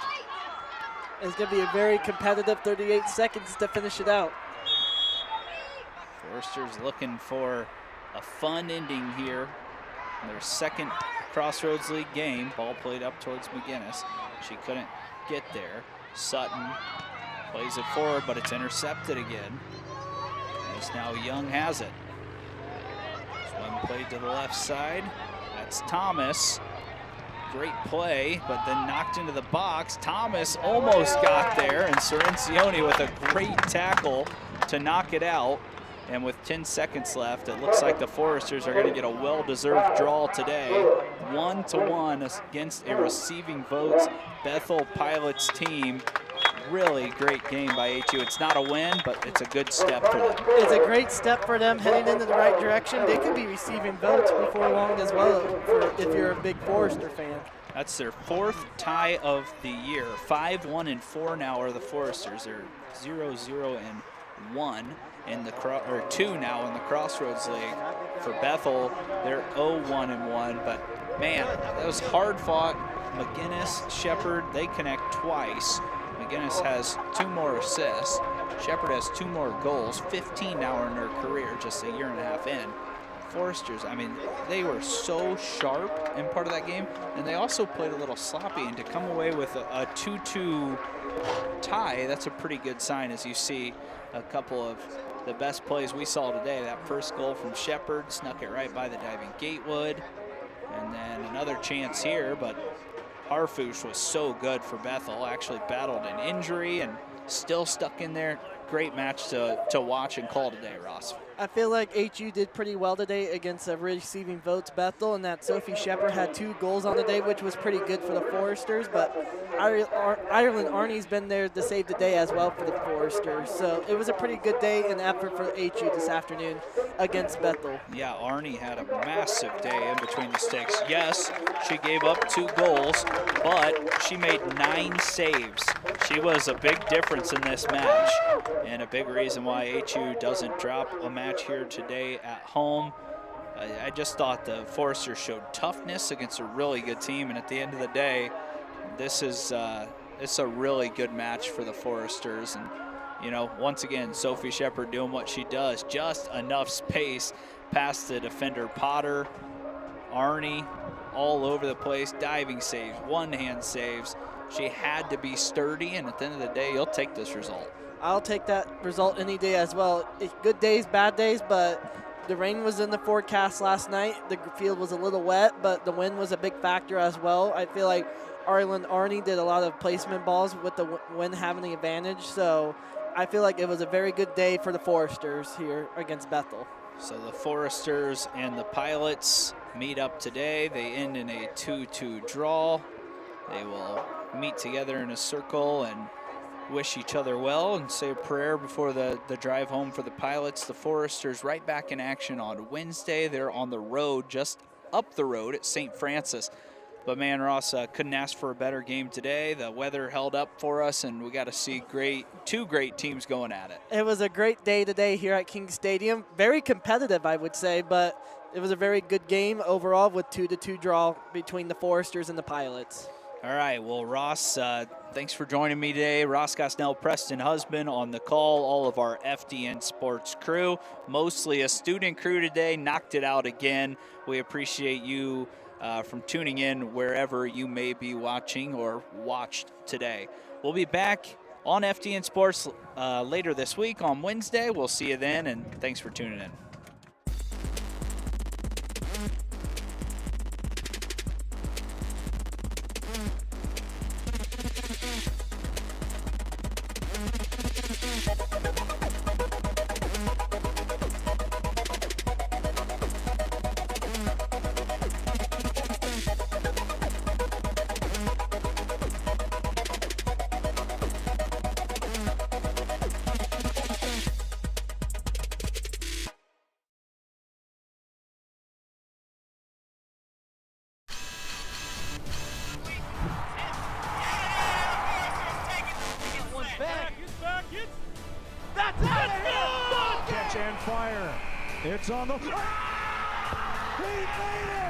It's going to be a very competitive 38 seconds to finish it out. Foresters looking for a fun ending here in their second Crossroads League game. Ball played up towards McGinnis. She couldn't get there. Sutton plays it forward, but it's intercepted again. As now Young has it. One played to the left side. That's Thomas. Great play, but then knocked into the box. Thomas almost got there, and Cirincione with a great tackle to knock it out. And with 10 seconds left, it looks like the Foresters are going to get a well-deserved draw today. 1-1 against a receiving votes Bethel Pilots team. Really great game by HU. It's not a win, but it's a good step for them. It's a great step for them heading into the right direction. They could be receiving votes before long as well if you're a big Forester fan. That's their fourth tie of the year. 5-1-4 now are the Foresters. They're 0-0-4 in the 2 now in the Crossroads League. For Bethel, they're 0-1-1, but man, that was hard fought. McGinnis, Shepard, they connect twice. McGinnis has 2 more assists. Shepard has 2 more goals, 15 now in their career, just a year and a half in. Foresters, I mean, they were so sharp in part of that game, and they also played a little sloppy, and to come away with a 2-2 tie, that's a pretty good sign, as you see a couple of the best plays we saw today. That first goal from Shepard, snuck it right by the diving Gatewood, and then another chance here, but Harfouche was so good for Bethel, actually battled an injury and still stuck in there. Great match to watch and call today, Ross. I feel like HU did pretty well today against receiving votes Bethel, and that Sophie Shepard had 2 goals on the day, which was pretty good for the Foresters, but Ireland Arnie's been there to save the day as well for the Foresters. So it was a pretty good day and effort for HU this afternoon against Bethel. Yeah, Arnie had a massive day in between the sticks. Yes, she gave up 2 goals, but she made 9 saves. She was a big difference in this match, and a big reason why HU doesn't drop a match here today at home. I just thought the Foresters showed toughness against a really good team, and at the end of the day, this is it's a really good match for the Foresters. And you know, once again, Sophie Shepard doing what she does, just enough space past the defender Potter. Arnie all over the place, diving saves, one-hand saves. She had to be sturdy, and at the end of the day, you'll take this result. I'll take that result any day as well. Good days, bad days, but the rain was in the forecast last night. The field was a little wet, but the wind was a big factor as well. I feel like Ireland Arnie did a lot of placement balls with the wind having the advantage, so I feel like it was a very good day for the Foresters here against Bethel. So the Foresters and the Pilots meet up today. They end in a 2-2 draw. They will meet together in a circle and wish each other well and say a prayer before the drive home for the Pilots. The Foresters right back in action on Wednesday. They're on the road, just up the road at St. Francis. But man, Ross, couldn't ask for a better game today. The weather held up for us, and we got to see two great teams going at it. It was a great day today here at King Stadium. Very competitive, I would say, but it was a very good game overall with 2-2 draw between the Foresters and the Pilots. All right, well, Ross, thanks for joining me today. Ross Gosnell, Preston Husband on the call, all of our FDN Sports crew, mostly a student crew today, knocked it out again. We appreciate you from tuning in wherever you may be watching or watched today. We'll be back on FDN Sports later this week on Wednesday. We'll see you then, and thanks for tuning in. Catch and fire. It's on the... He made it!